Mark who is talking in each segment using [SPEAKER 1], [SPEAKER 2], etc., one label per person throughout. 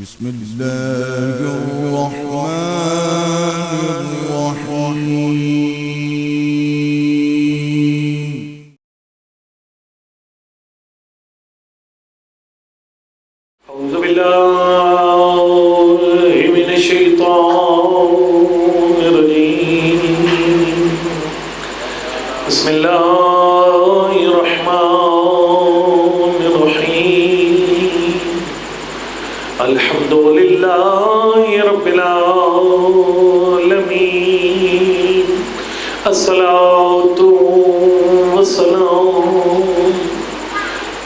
[SPEAKER 1] بسم الله الرحمن الرحيم.
[SPEAKER 2] أعوذ بالله من الشيطان الرجيم. بسم الله الرحمن الرحيم. الحمد لله رب العالمين. الصلاة والسلام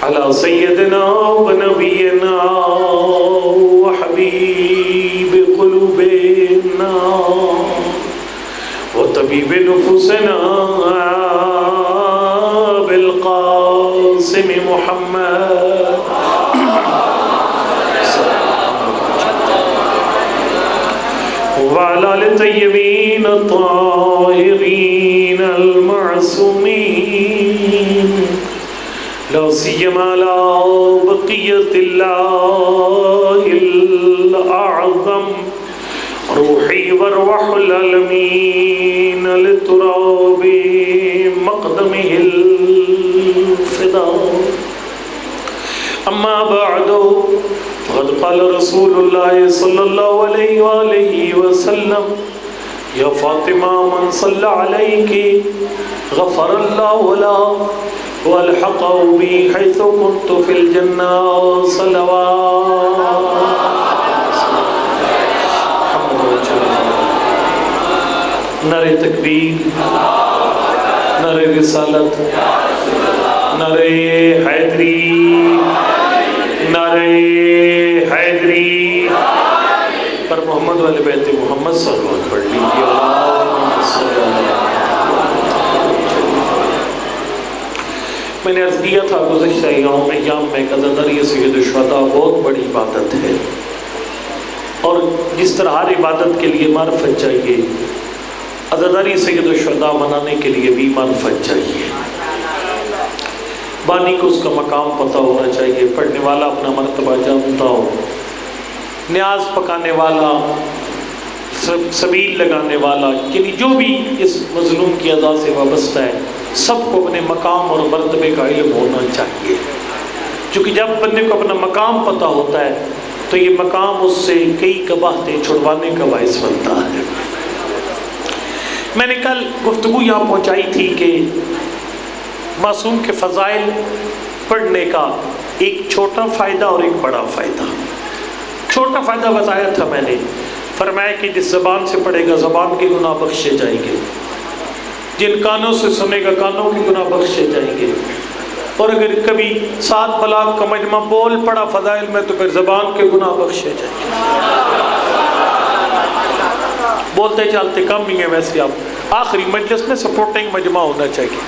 [SPEAKER 2] على سيدنا ونبينا وحبيب قلوبنا وطبيب نفوسنا بالقاسم محمد وعلى آل الطيبين الطاهرين المعصومين لا سيما لا بقية الله الأعظم روحي وروح العالمين لتراب مقدمه الفداء. أما بعد فقد قال رسول الله صلى الله عليه وآله وسلم يا فاطمة من صلى عليك غفر الله له والحقه بي حيث كنت في الجنة صلوات. نعرہ تکبیر، نعرہ رسالت، نعرہ حیدری، نعرہ حیدری پر محمد والے بیت محمد صلی اللہ علیہ وسلم پڑھ لیجیے. میں نے عرض کیا تھا گزشتہ ایام میں عزاداری سید الشہداء بہت بڑی عبادت ہے، اور جس طرح ہر عبادت کے لیے معرفت چاہیے، عزاداری سید الشہداء منانے کے لیے بھی معرفت چاہیے. بانی کو اس کا مقام پتہ ہونا چاہیے، پڑھنے والا اپنا مرتبہ جانتا ہو، نیاز پکانے والا، سبیل لگانے والا، یعنی جو بھی اس مظلوم کی ادا سے وابستہ ہے، سب کو اپنے مقام اور مرتبے کا علم ہونا چاہیے. چونکہ جب بندے کو اپنا مقام پتہ ہوتا ہے تو یہ مقام اس سے کئی قباحتیں چھڑوانے کا باعث بنتا ہے. میں نے کل گفتگو یہاں پہنچائی تھی کہ معصوم کے فضائل پڑھنے کا ایک چھوٹا فائدہ اور ایک بڑا فائدہ. چھوٹا فائدہ بتایا تھا میں نے، فرمایا کہ جس زبان سے پڑھے گا زبان کے گناہ بخشے جائیں گے، جن کانوں سے سنے گا کانوں کے گناہ بخشے جائیں گے، اور اگر کبھی 7 بلاغ کا مجمع بول پڑا فضائل میں تو پھر زبان کے گناہ بخشے جائیں گے. بولتے چالتے کم ہی ہیں ویسے. آپ آخری مجلس میں سپورٹنگ مجمع ہونا چاہیے.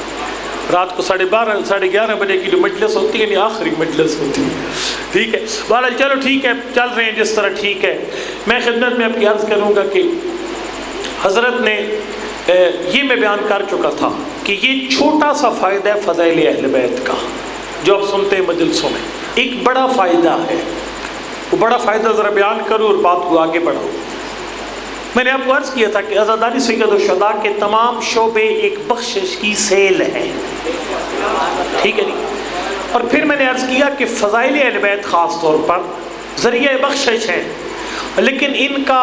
[SPEAKER 2] رات کو 12:30 ساڑھے 11 بجے کی جو مجلس ہوتی ہے، یعنی آخری مجلس ہوتی ہے. ٹھیک ہے، بہرحال چلو ٹھیک ہے، چل رہے ہیں جس طرح ٹھیک ہے. میں خدمت میں آپ کی عرض کروں گا کہ حضرت نے یہ میں بیان کر چکا تھا کہ یہ چھوٹا سا فائدہ ہے فضائل اہل بیت کا جو آپ سنتے ہیں مجلسوں میں. ایک بڑا فائدہ ہے، وہ بڑا فائدہ ذرا بیان کروں اور بات کو آگے بڑھاؤں. میں نے آپ کو عرض کیا تھا کہ عزاداری سید الشہداء کے تمام شعبے ایک بخشش کی سیل ہے، ٹھیک ہے نہیں. اور پھر میں نے عرض کیا کہ فضائل اہل بیت خاص طور پر ذریعہ بخشش ہے، لیکن ان کا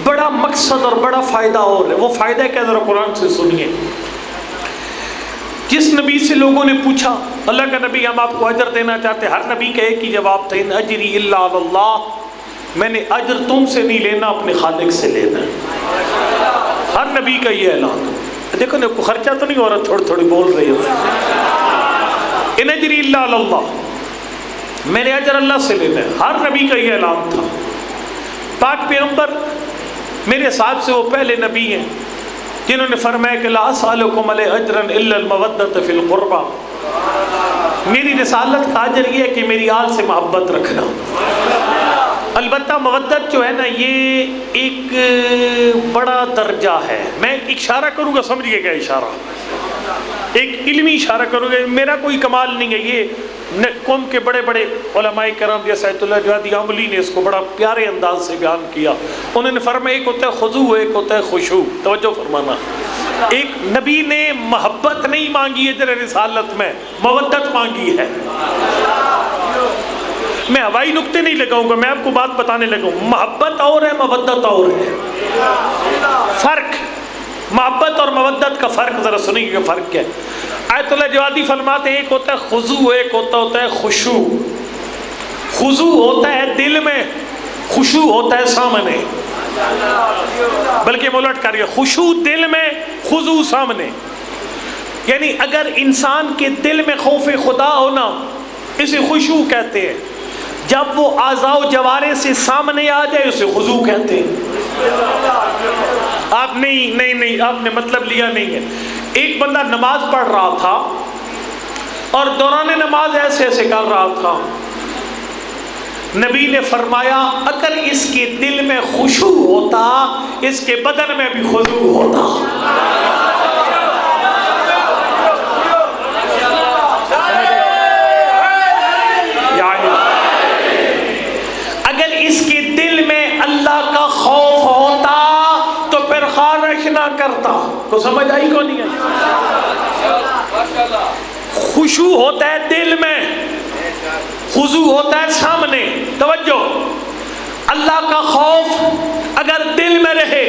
[SPEAKER 2] بڑا مقصد اور بڑا فائدہ اور ہے. وہ فائدہ کیا، ذرا قرآن سے سنیے. جس نبی سے لوگوں نے پوچھا، اللہ کا نبی ہم آپ کو اجر دینا چاہتے ہیں، ہر نبی کا ایک ہی جواب تھا، ان اجری الا علی اللہ، میں نے اجر تم سے نہیں لینا، اپنے خالق سے لینا. ہر نبی کا یہ اعلان. دیکھو نا، کوئی خرچہ تو نہیں ہو رہا، تھوڑی تھوڑی بول رہی ہے. ان اجری الا علی اللہ، میں نے اجر اللہ سے لینا ہے. ہر نبی کا یہ اعلان تھا. پاک پیغمبر میرے صاحب سے وہ پہلے نبی ہیں جنہوں نے فرمایا کہ لا اسألکم علیہ اجرا الا المودۃ فی القربى. میری رسالت کا اجر یہ ہے کہ میری آل سے محبت رکھنا. البتہ مودت جو ہے نا، یہ ایک بڑا درجہ ہے. میں اشارہ کروں گا، سمجھیے گا اشارہ، ایک علمی اشارہ کروں گا، میرا کوئی کمال نہیں ہے. یہ قوم کے بڑے بڑے علماء کرام جیسے آیت اللہ جوادی عاملی نے اس کو بڑا پیارے انداز سے بیان کیا. انہوں نے فرمایا ایک ہوتا ہے خضوع، ایک ہوتا ہے خشوع. توجہ فرمانا، ایک نبی نے محبت نہیں مانگی ہے در رسالت میں، مودت مانگی ہے. میں ہوائی نکتے نہیں لگاؤں گا، میں آپ کو بات بتانے لگا ہوں. محبت اور ہے، مودت اور ہے. فرق، محبت اور مودت کا فرق ذرا سنیں گے فرق کیا ہے. آیت اللہ جوادی فرماتے ہیں ایک ہوتا ہے خضوع، ایک ہوتا ہے خشوع. خضوع ہوتا ہے دل میں، خشوع ہوتا ہے سامنے. بلکہ ملٹ کریے، خشوع دل میں، خضوع سامنے. یعنی اگر انسان کے دل میں خوف خدا ہونا، اسے خشوع کہتے ہیں. جب وہ اعضاء و جوارح سے سامنے آ جائے اسے خضوع کہتے ہیں. آپ نہیں آپ نے مطلب لیا نہیں ہے. ایک بندہ نماز پڑھ رہا تھا اور دوران نماز ایسے ایسے کر رہا تھا. نبی نے فرمایا اگر اس کے دل میں خشوع ہوتا اس کے بدن میں بھی خضوع ہوتا. اگر اس کے دل میں اللہ کا خوف ہوتا تو پھر خارش نہ کرتا. کو سمجھ آئی کو نہیں ہے؟ خشوع ہوتا ہے دل میں، خضوع ہوتا ہے سامنے. توجہ، اللہ کا خوف اگر دل میں رہے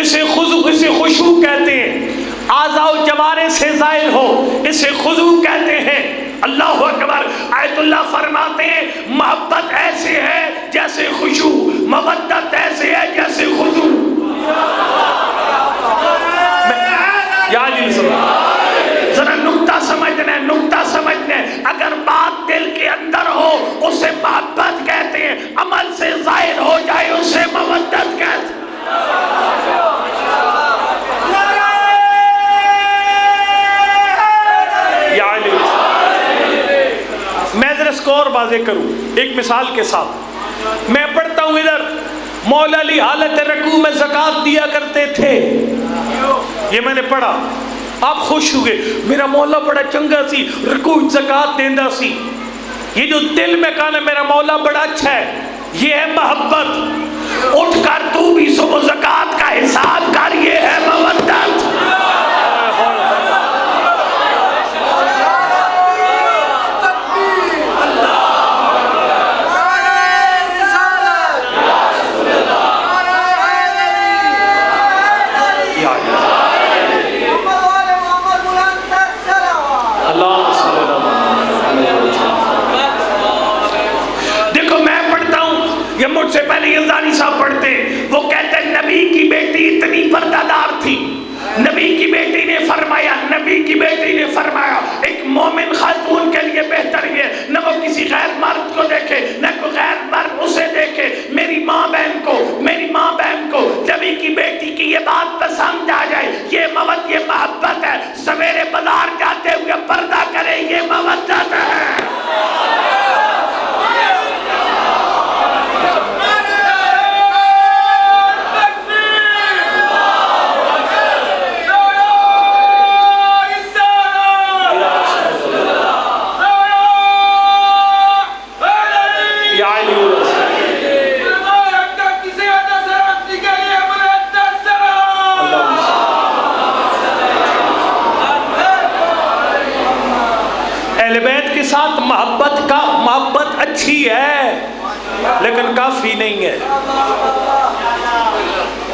[SPEAKER 2] اسے خشوع کہتے ہیں. اعضاء و جوارح سے ظاہر ہو اسے خضوع کہتے ہیں. اللہ اکبر. آیت اللہ فرماتے ہیں محبت ایسے ہے جیسے خشوع، مودت ایسے ہے جیسے خضوع. یا علی ذرا نکتہ سمجھنا ہے، نکتہ سمجھنا ہے. اگر بات دل کے اندر ہو اسے محبت کہتے ہیں، عمل سے ظاہر ہو جائے اسے مودت کہتے ہیں. یا علی، میں ذرا اس کو اور واضح کروں ایک مثال کے ساتھ. میں پڑھتا ہوں ادھر مولا علی حالت رکوع میں زکوٰۃ دیا کرتے تھے. یہ میں نے پڑھا، آپ خوش ہوئے، میرا مولا بڑا چنگا سی، رکوع زکوٰۃ دیندا سی. یہ جو دل میں کہنا میرا مولا بڑا اچھا ہے، یہ ہے محبت. اٹھ کر تو بھی صبح زکوٰۃ کا حساب کر، یہ ہے مودت. مجھ سے پہلے یزدانی صاحب پڑھتے، وہ کہتے ہیں نبی کی بیٹی اتنی پردہ دار تھی. نبی کی بیٹی نے فرمایا ایک مومن خاتون کے لیے بہتر یہ نہ وہ کسی غیر مرد کو دیکھے نہ کوئی غیر مرد اسے دیکھے. میری ماں بہن کو نبی کی بیٹی کی یہ بات پسند آ جائے، یہ محبت ہے. سویرے بازار جاتے ہوئے پردہ کرے، یہ مودت ہے. محبت اچھی ہے لیکن کافی نہیں ہے.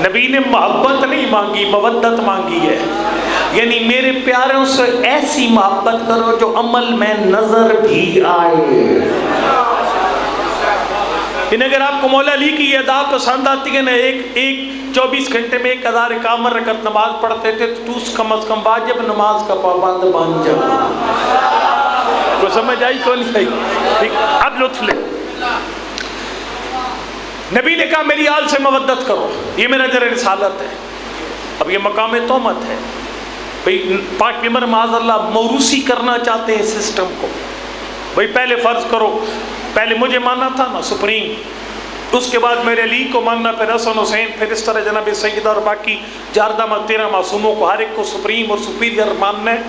[SPEAKER 2] نبی نے محبت نہیں مانگی، مودت مانگی ہے. یعنی میرے پیاروں سے ایسی محبت کرو جو عمل میں نظر بھی آئے. اگر آپ کو مولا علی کی یہ ادا پسند آتی ہے نا، ایک 24 گھنٹے میں 1051 رکعت نماز پڑھتے تھے تو کم از کم واجب نماز کا پابند بن جاؤ. کو سمجھ آئی کو نہیں آئی؟ اب لطف لے. نبی نے کہا میری آل سے مودت کرو، یہ میرا در رسالت ہے. اب یہ مقام تہمت ہے بھئی. پاک پیغمبر معاذ اللہ موروثی کرنا چاہتے ہیں سسٹم کو. بھئی پہلے فرض کرو، پہلے مجھے ماننا تھا نا سپریم، اس کے بعد میرے علی کو ماننا، پھر حسن حسین، پھر اس طرح جناب سیدہ اور باقی 13 معصوموں کو ہر ایک کو سپریم اور سپیریئر ماننا ہے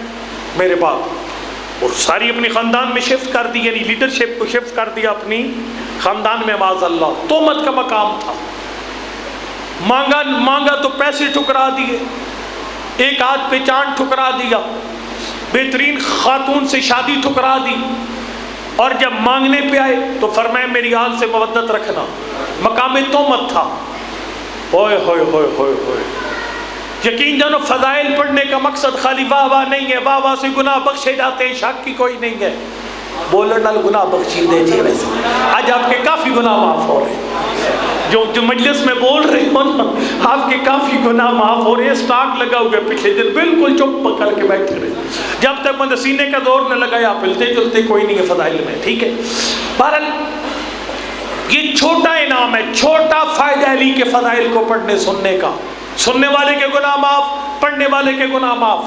[SPEAKER 2] میرے بعد. اور ساری اپنی خاندان میں شفٹ کر دی، یعنی لیڈرشپ کو شفٹ کر دیا اپنی خاندان میں، معاذ اللہ۔ تہمت کا مقام تھا، مانگا تو پیسے ٹھکرا دیے، ایک ہاتھ پہ چاند ٹھکرا دیا، بہترین خاتون سے شادی ٹھکرا دی، اور جب مانگنے پہ آئے تو فرمایا میری آل سے مودت رکھنا، مقام تہمت تھا۔ اوئے ہوئے ہوئے ہوئے ہوئے، یقین جانو فضائل پڑھنے کا مقصد خالی واہ واہ نہیں ہے، واہ واہ سے گناہ بخشے جاتے ہیں، شک کی کوئی نہیں ہے، بولن نال گناہ بخشی دے جی ویسے آج آپ کے کافی گناہ معاف ہو رہے ہیں، جو مجلس میں بول رہے ہو نا، آپ کے کافی گناہ معاف ہو رہے ہیں، سٹاک لگا ہوئے پچھلے دن بالکل چپ کر کے بیٹھے رہے، جب تک بند سینے کا دور نہ لگایا آپ ہلتے جلتے کوئی نہیں ہے فضائل میں، ٹھیک ہے۔ بہرحال یہ چھوٹا انعام ہے، چھوٹا فائدہ علی کے فضائل کو پڑھنے سننے کا، سننے والے کے گناہ معاف، پڑھنے والے کے گناہ معاف،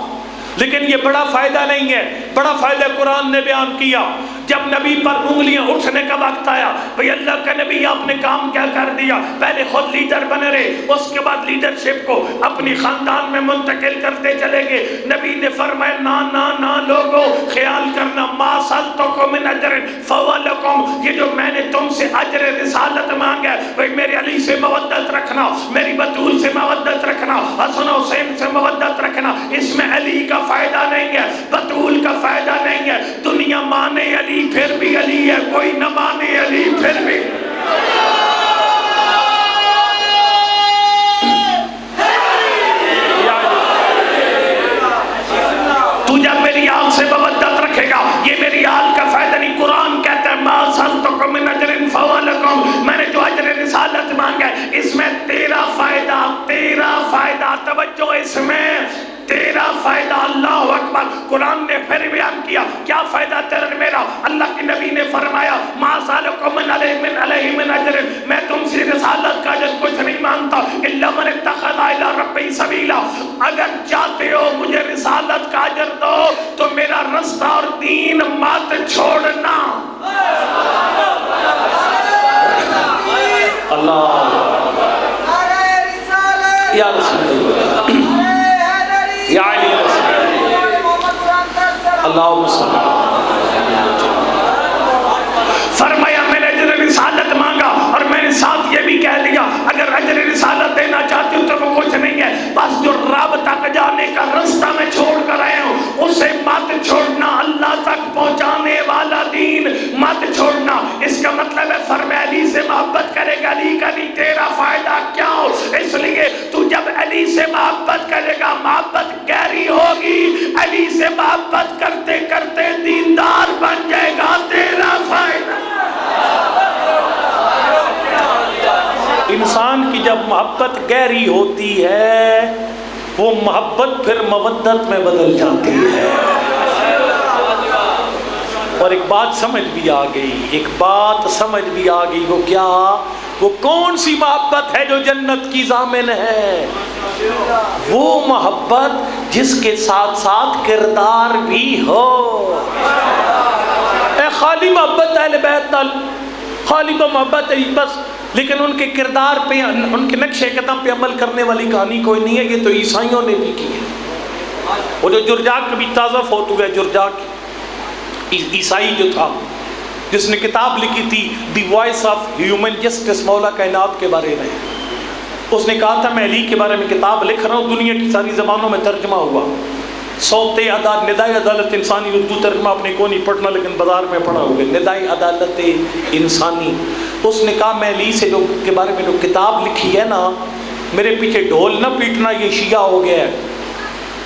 [SPEAKER 2] لیکن یہ بڑا فائدہ نہیں ہے۔ بڑا فائدہ قرآن نے بیان کیا، جب نبی پر انگلیاں اٹھنے کا وقت آیا، بھئی اللہ کا نبی آپ نے کام کیا کر دیا، پہلے خود لیڈر بنے رہے، اس کے بعد لیڈرشپ کو اپنی خاندان میں منتقل کرتے چلے گئے۔ نبی نے فرمایا نا نا نا لوگو، خیال کرنا، ما سألتکم من اجر فہو لکم، یہ جو میں نے تم سے اجر رسالت مانگا ہے، بھئی میرے علی سے مودت رکھنا، میری بطول سے مودت رکھنا، حسن حسین سے مودت رکھنا، اس میں علی کا فائدہ نہیں ہے، بطول کا فائدہ نہیں ہے۔ دنیا مانے علی پھر بھی علی ہے، کوئی نہ مانے علی پھر بھی۔ تو جب میری آل سے مودت رکھے گا، یہ میری آل کا فائدہ نہیں۔ قرآن کہتا ہے ما سألتکم من اجر فہو لکم، میں نے جو اجر رسالت مانگا ہے اس میں تیرا فائدہ، تیرا فائدہ، توجہ اس میں تیرا فائدہ۔ اللہ اکبر۔ قرآن نے پھر بیان کیا کیا فائدہ تیرا میرا، اللہ کے نبی نے فرمایا ما سألکم من علیہ من اجر، میں تم سے رسالت کا اجر کچھ نہیں مانتا، الا من اتخذ الی ربہ سبیلا، اگر چاہتے ہو مجھے رسالت کا اجر دو تو میرا رستہ اور دین مت چھوڑنا۔ اللہ یا رسول اللہ یا علی اللہم صلی فرمایا میں نے اجر رسالت مانگا، اور میں نے ساتھ یہ بھی کہہ دیا اگر اجر رسالت دینا چاہتی ہوں تو وہ کچھ نہیں ہے، بس جو رب تک جانے کا رستہ میں چھوڑ کر آئے ہوں اسے مت چھوڑنا، اللہ تک پہنچانے والا دین مت چھوڑنا۔ اس کا مطلب ہے فرمایا علی سے محبت کرے گا، علی کا نہیں، تیرا فائدہ کیا ہو؟ اس لیے تو جب علی سے محبت کرے گا محبت گہری ہوگی، علی سے محبت کرتے کرتے دیندار بن جائے گا، تیرا فائدہ۔ انسان کی جب محبت گہری ہوتی ہے وہ محبت پھر مودت میں بدل جاتی ہے۔ اور ایک بات سمجھ بھی آ گئی، ایک بات سمجھ بھی آ گئی، وہ کیا؟ وہ کون سی محبت ہے جو جنت کی ضامن ہے؟ وہ محبت جس کے ساتھ ساتھ کردار بھی ہو۔ اے خالی محبت اہل بیت نال، خالی محبت ہے بس، لیکن ان کے کردار پہ، ان کے نقش قدم پہ عمل کرنے والی کہانی کوئی نہیں ہے۔ یہ تو عیسائیوں نے بھی کی ہے۔ وہ جو جرجاک کبھی تازہ فوت ہوئے، جرجاک عیسائی جو تھا جس نے کتاب لکھی تھی دی وائس آف ہیومن جسٹس، مولا کائنات کے بارے میں، اس نے کہا تھا میں علی کے بارے میں کتاب لکھ رہا ہوں، دنیا کی ساری زبانوں میں ترجمہ ہوا، صوت عدالت، ندائے عدالت انسانی، اردو ترجمہ اپنے کو نہیں پڑھنا لیکن بازار میں پڑھا ہوگا، ندائے عدالت انسانی۔ اس نے کہا میں علی سے جو کے بارے میں جو کتاب لکھی ہے نا، میرے پیچھے ڈھول نہ پیٹنا، یہ شیعہ ہو گیا ہے۔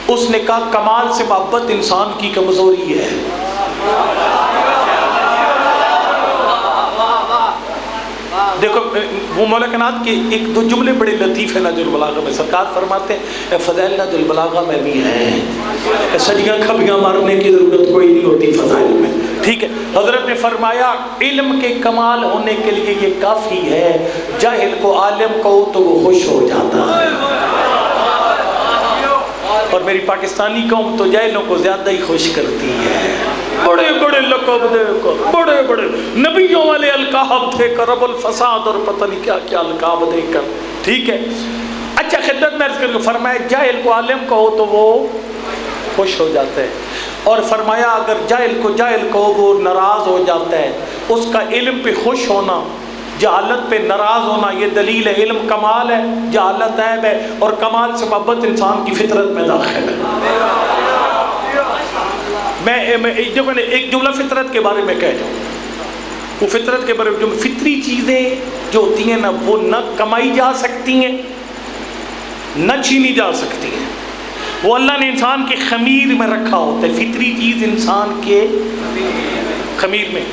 [SPEAKER 2] اس نے کہا کمال سے محبت انسان کی کمزوری ہے۔ دیکھو وہ مولا کائنات کے ایک دو جملے بڑے لطیف ہیں نہج البلاغہ میں، سرکار فرماتے ہیں فضائل نہج البلاغہ میں بھی ہیں، سجیاں کھبیاں مارنے کی ضرورت کوئی نہیں ہوتی فضائل میں، ٹھیک ہے۔ حضرت نے فرمایا علم کے کمال ہونے کے لیے یہ کافی ہے، جاہل کو عالم کہو تو وہ خوش ہو جاتا ہے، اور میری پاکستانی قوم تو جاہلوں کو زیادہ ہی خوش کرتی ہے۔ بڑے بڑے لقب دے کر، بڑے بڑے نبیوں والے القاب دے کر، رب الفساد اور پتہ نہیں کیا کیا القاب دے کر، ٹھیک ہے۔ اچھا خدمت میں عرض کروں، فرمایا جاہل کو عالم کہو تو وہ خوش ہو جاتے ہیں۔ اور فرمایا اگر جاہل کو جاہل کہو وہ ناراض ہو جاتا ہے، اس کا علم پہ خوش ہونا جہالت پہ ناراض ہونا یہ دلیل ہے علم کمال ہے، جہالت عیب ہے، اور کمال سے محبت انسان کی فطرت میں داخل ہے۔ میں ایک جملہ فطرت کے بارے میں کہہ جاؤں، وہ فطرت کے بارے میں جو فطری چیزیں جو ہوتی ہیں نا وہ نہ کمائی جا سکتی ہیں نہ چھینی جا سکتی ہیں، وہ اللہ نے انسان کے خمیر میں رکھا ہوتا ہے، فطری چیز انسان کے خمیر میں۔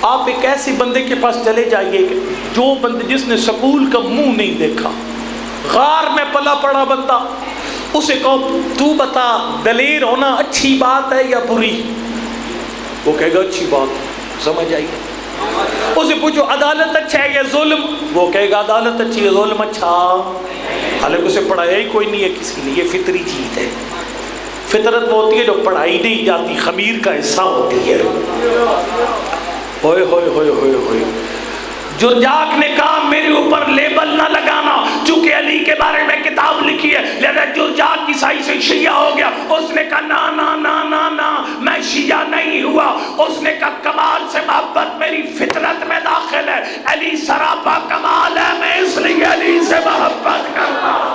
[SPEAKER 2] آپ ایک ایسے بندے کے پاس چلے جائیے کہ جو بندے جس نے سکول کا منہ نہیں دیکھا، غار میں پلا پڑا بندہ، اسے کہو تو بتا دلیر ہونا اچھی بات ہے یا بری؟ وہ کہے گا اچھی بات، سمجھ آئیے۔ اسے پوچھو عدالت اچھا ہے یا ظلم؟ وہ کہے گا عدالت اچھی ہے، ظلم اچھا، حالانکہ اسے پڑھایا ہی کوئی نہیں ہے کسی نے۔ یہ فطری چیز ہے، فطرت وہ ہوتی ہے جو پڑھائی نہیں جاتی، خمیر کا حصہ ہوتی ہے۔ ہوئے ہوئے ہوئے ہوئے ہوئے جرجاک نے کہا میرے اوپر لیبل نہ لگانا، چونکہ علی کے بارے میں کتاب لکھی ہے لہذا جرجاک عیسائی سے شیعہ ہو گیا۔ اس نے کہا نا نا نا نا نا، میں شیعہ نہیں ہوا۔ اس نے کہا کمال سے محبت میری فطرت میں داخل ہے، علی سراپا کمال ہے، میں اس لیے علی سے محبت کرتا ہوں۔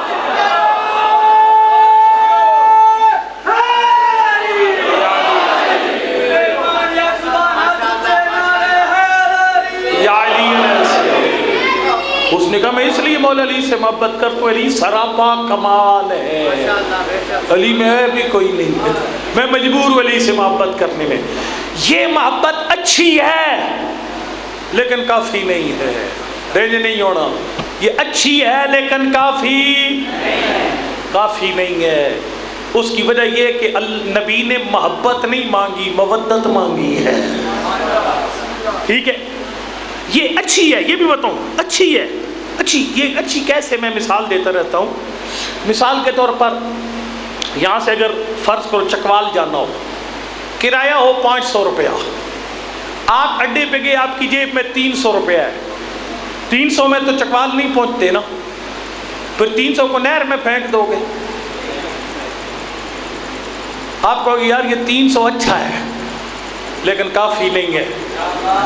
[SPEAKER 2] اس نے کہا میں اس لیے مولا علی سے محبت کرتا ہوں، علی سراپا کمال ہے، علی میں بھی کوئی نہیں ہے، میں مجبور ہوں علی سے محبت کرنے میں۔ یہ محبت اچھی ہے لیکن کافی نہیں ہے، رینج نہیں ہونا، یہ اچھی ہے لیکن کافی نہیں ہے۔ اس کی وجہ یہ کہ نبی نے محبت نہیں مانگی، مودت مانگی ہے، ٹھیک ہے؟ یہ اچھی ہے، یہ بھی بتاؤں اچھی ہے، اچھی یہ اچھی کیسے؟ میں مثال دیتا رہتا ہوں۔ مثال کے طور پر یہاں سے اگر فرض کرو چکوال جانا ہو، کرایہ ہو 500 روپیہ، آپ اڈے پہ گئے، آپ کی جیب میں 300 روپیہ ہے، 300 میں تو چکوال نہیں پہنچتے نا، پھر 300 کو نہر میں پھینک دو گے۔ آپ کہو گے یار یہ 300 اچھا ہے لیکن کافی نہیں ہے،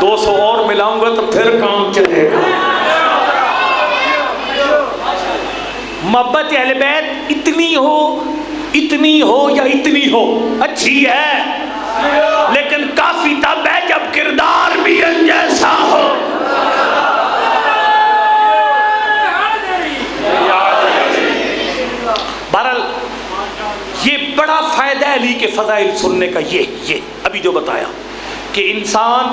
[SPEAKER 2] 200 اور ملاؤں گا تو پھر کام چلے گا۔ محبت اہل بیت اتنی ہو یا اتنی ہو اچھی ہے لیکن کافی تب ہے جب کردار بھی ان جیسا ہو۔ بہرحال یہ بڑا فائدہ ہے علی کے فضائل سننے کا، یہ ابھی جو بتایا کہ انسان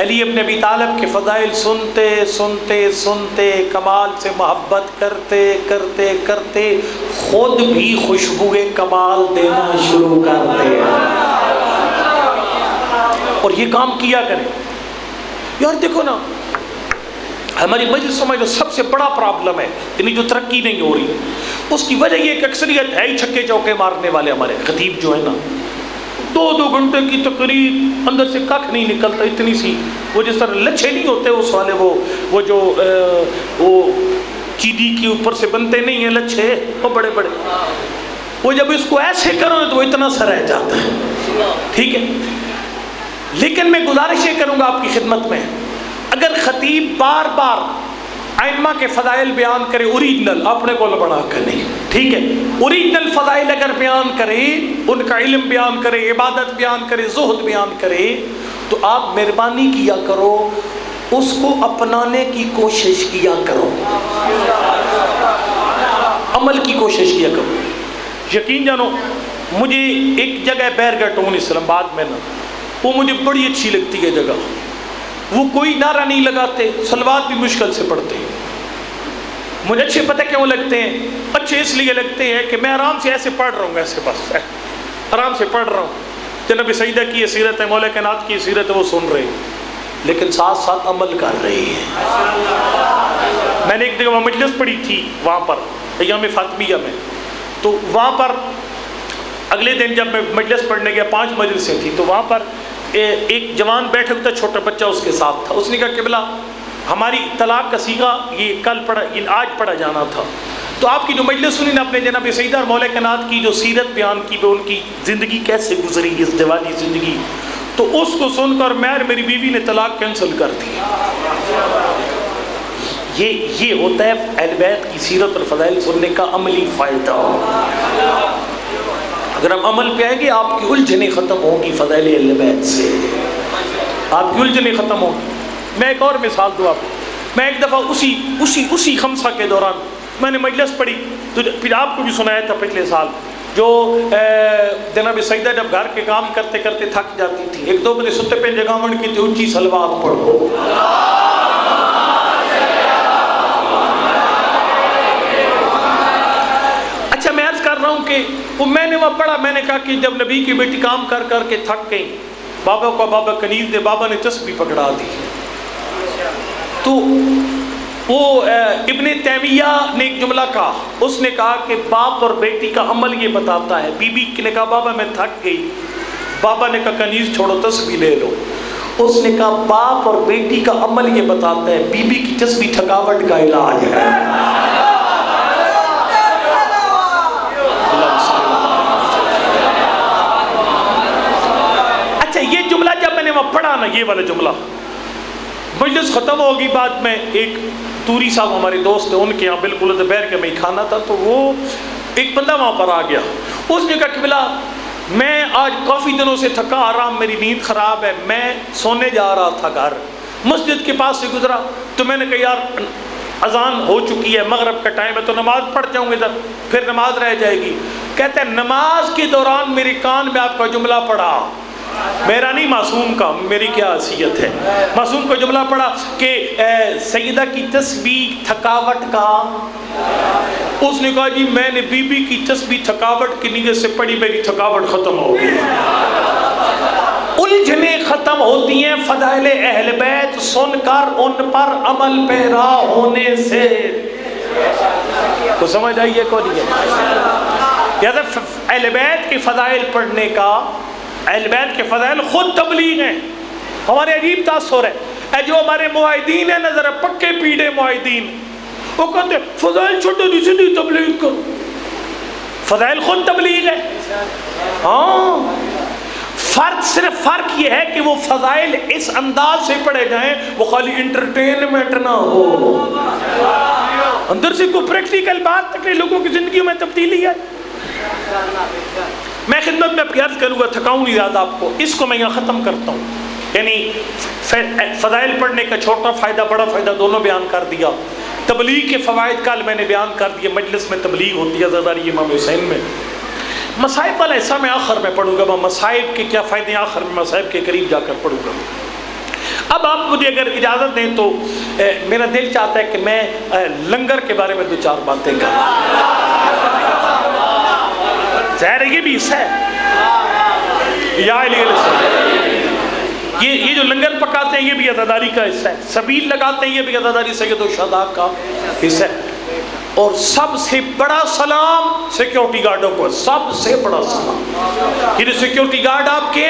[SPEAKER 2] علی ابن ابی طالب کے فضائل سنتے سنتے سنتے کمال سے محبت کرتے کرتے کرتے خود بھی خوشبو کمال دینا شروع کر دے، اور یہ کام کیا کریں۔ یار دیکھو نا ہماری مجلسوں میں جو سب سے بڑا پرابلم ہے، یعنی جو ترقی نہیں ہو رہی، اس کی وجہ یہ کہ اکثریت ہے ہی چھکے چوکے مارنے والے ہمارے خطیب جو ہے نا، 2 گھنٹے کی تقریر اندر سے ککھ نہیں نکلتا، اتنی سی وہ جس طرح لچھے نہیں ہوتے اس والے وہ جو چیڈی کے اوپر سے بنتے نہیں ہیں لچھے، وہ بڑے بڑے، وہ جب اس کو ایسے کرو تو وہ اتنا سا رہ جاتا ہے، ٹھیک ہے؟ لیکن میں گزارشیں کروں گا آپ کی خدمت میں، اگر خطیب بار بار ائمہ کے فضائل بیان کرے اوریجنل، اپنے کو بنا کر نہیں، ٹھیک ہے؟ اوریجنل فضائل اگر بیان کرے، ان کا علم بیان کرے، عبادت بیان کرے، زہد بیان کرے، تو آپ مہربانی کیا کرو اس کو اپنانے کی کوشش کیا کرو، عمل کی کوشش کیا کرو۔ یقین جانو مجھے ایک جگہ بیرگاہ ٹون اسلام آباد میں نا، وہ مجھے بڑی اچھی لگتی ہے جگہ، وہ کوئی نعرہ نہیں لگاتے، صلوات بھی مشکل سے پڑھتے ہیں۔ مجھے اچھے پتہ کیوں لگتے ہیں؟ اچھے اس لیے لگتے ہیں کہ میں آرام سے ایسے پڑھ رہا ہوں، ایسے بس آرام سے پڑھ رہا ہوں، جناب سیدہ کی سیرت ہے، مولا کائنات کی سیرت ہے، وہ سن رہے ہیں لیکن ساتھ ساتھ عمل کر رہے ہیں۔ میں نے ایک جگہ مجلس پڑھی تھی وہاں پر ایام فاطمیہ میں، تو وہاں پر اگلے دن جب میں مجلس پڑھنے گیا، 5 مجلسیں تھیں، تو وہاں پر ایک جوان بیٹھا ہوا تھا، چھوٹا بچہ اس کے ساتھ تھا۔ اس نے کہا قبلہ ہماری طلاق کا صیغہ یہ آج پڑھا جانا تھا، تو آپ کی جو مجلس سنی نا اپنے جناب سیدہ اور مولا کائنات کی جو سیرت بیان کی، ان کی زندگی کیسے گزری ازدواجی زندگی، تو اس کو سن کر میں اور میری بیوی نے طلاق کینسل کر دی۔ یہ ہوتا ہے اہل بیت کی سیرت اور فضائل سننے کا عملی فائدہ۔ اگر ہم عمل پہ آئیں گے آپ کی الجھنیں ختم ہوں گی فضائل اہل بیت سے، آپ کی الجھنیں ختم ہوں گی۔ میں ایک اور مثال دوں آپ کو۔ میں ایک دفعہ اسی خمسہ کے دوران میں نے مجلس پڑھی، تو پھر آپ کو بھی سنایا تھا پچھلے سال، جو جناب سیدہ جب گھر کے کام کرتے کرتے تھک جاتی تھی، ایک دو بجے ستے پہ جگاون کی تھی، اونچی صلوات پڑھو۔ اچھا میں عرض کر رہا ہوں کہ وہ میں نے وہاں پڑھا، میں نے کہا کہ جب نبی کی بیٹی کام کر کر کے تھک گئی، بابا کو بابا کنیز دے، بابا نے تسبیح پکڑا دی۔ تو وہ ابن تیمیہ نے ایک جملہ کہا، اس نے کہا کہ باپ اور بیٹی کا عمل یہ بتاتا ہے۔ بی بی نے کہا بابا میں تھک گئی، بابا نے کہا کنیز چھوڑو تسبیح لے لو۔ اس نے کہا باپ اور بیٹی کا عمل یہ بتاتا ہے، بی بی کی تسبیح تھکاوٹ کا علاج ہے۔ اچھا یہ جملہ جب میں نے وہاں پڑھا نا، یہ والا جملہ، مجلس ختم ہوگی، بعد میں ایک توری صاحب ہمارے دوست ہیں، ان کے یہاں بالکل دوپہر کے میں کھانا تھا، تو وہ ایک بندہ وہاں پر آ گیا، اس نے کہا کہ بلا میں آج کافی دنوں سے تھکا آرام، میری نیند خراب ہے، میں سونے جا رہا تھا گھر، مسجد کے پاس سے گزرا تو میں نے کہا یار اذان ہو چکی ہے، مغرب کا ٹائم ہے، تو نماز پڑھ جاؤں گا ادھر، پھر نماز رہ جائے گی۔ کہتے ہیں نماز کے دوران میرے کان میں آپ کا جملہ پڑا، میرا نہیں معصوم کا، میری کیا حیثیت ہے، معصوم کو جملہ پڑا کہ سیدہ کی تسبیح تھکاوٹ کا۔ اس نے کہا جی میں نے بی بی کی تسبیح تھکاوٹ کی نیت سے پڑھی، میری تھکاوٹ ختم ہو گئی۔ الجھنیں ختم ہوتی ہیں فضائل اہل بیت سن کر، ان پر عمل پیرا ہونے سے۔ تو سمجھ آئیے کو نہیں ہے؟ اہل بیت کے فضائل پڑھنے کا، اہل بیت کے فضائل خود تبلیغ ہیں۔ ہمارے عجیب تاثر ہے، اے جو ہمارے معاہدین ہیں نظر پکے پیڑے معاہدین، وہ کہتے ہیں فضائل چھوٹے سیدھی تبلیغ کرو، فضائل خود تبلیغ ہے۔ ہاں صرف فرق یہ ہے کہ وہ فضائل اس انداز سے پڑھے جائیں وہ خالی انٹرٹینمنٹ نہ ہو، اندر سے کوئی پریکٹیکل بات تک لوگوں کی زندگیوں میں تبدیلی ہے۔ میں خدمت میں عرض کروں گا، تھکاؤں نہیں زیادہ آپ کو، اس کو میں یہاں ختم کرتا ہوں۔ یعنی فضائل پڑھنے کا چھوٹا فائدہ بڑا فائدہ دونوں بیان کر دیا، تبلیغ کے فوائد کل میں نے بیان کر دیے، مجلس میں تبلیغ ہوتی ہے زرداری امام حسین میں۔ مصائب والا حصہ میں آخر میں پڑھوں گا، میں مصائب کے کیا فائدے آخر میں مصائب کے قریب جا کر پڑھوں گا۔ اب آپ مجھے اگر اجازت دیں تو میرا دل چاہتا ہے کہ میں لنگر کے بارے میں دو چار باتیں کروں۔ ظاہر یہ بھی حصہ ہے، یا علیہ السلام، یہ جو لنگر پکاتے ہیں یہ بھی عزاداری کا حصہ ہے، سبیل لگاتے ہیں یہ بھی عزاداری سید الشہداء کا حصہ ہے۔ اور سب سے بڑا سلام سیکیورٹی گارڈوں کو، سب سے بڑا سلام، یہ سیکیورٹی گارڈ آپ کے،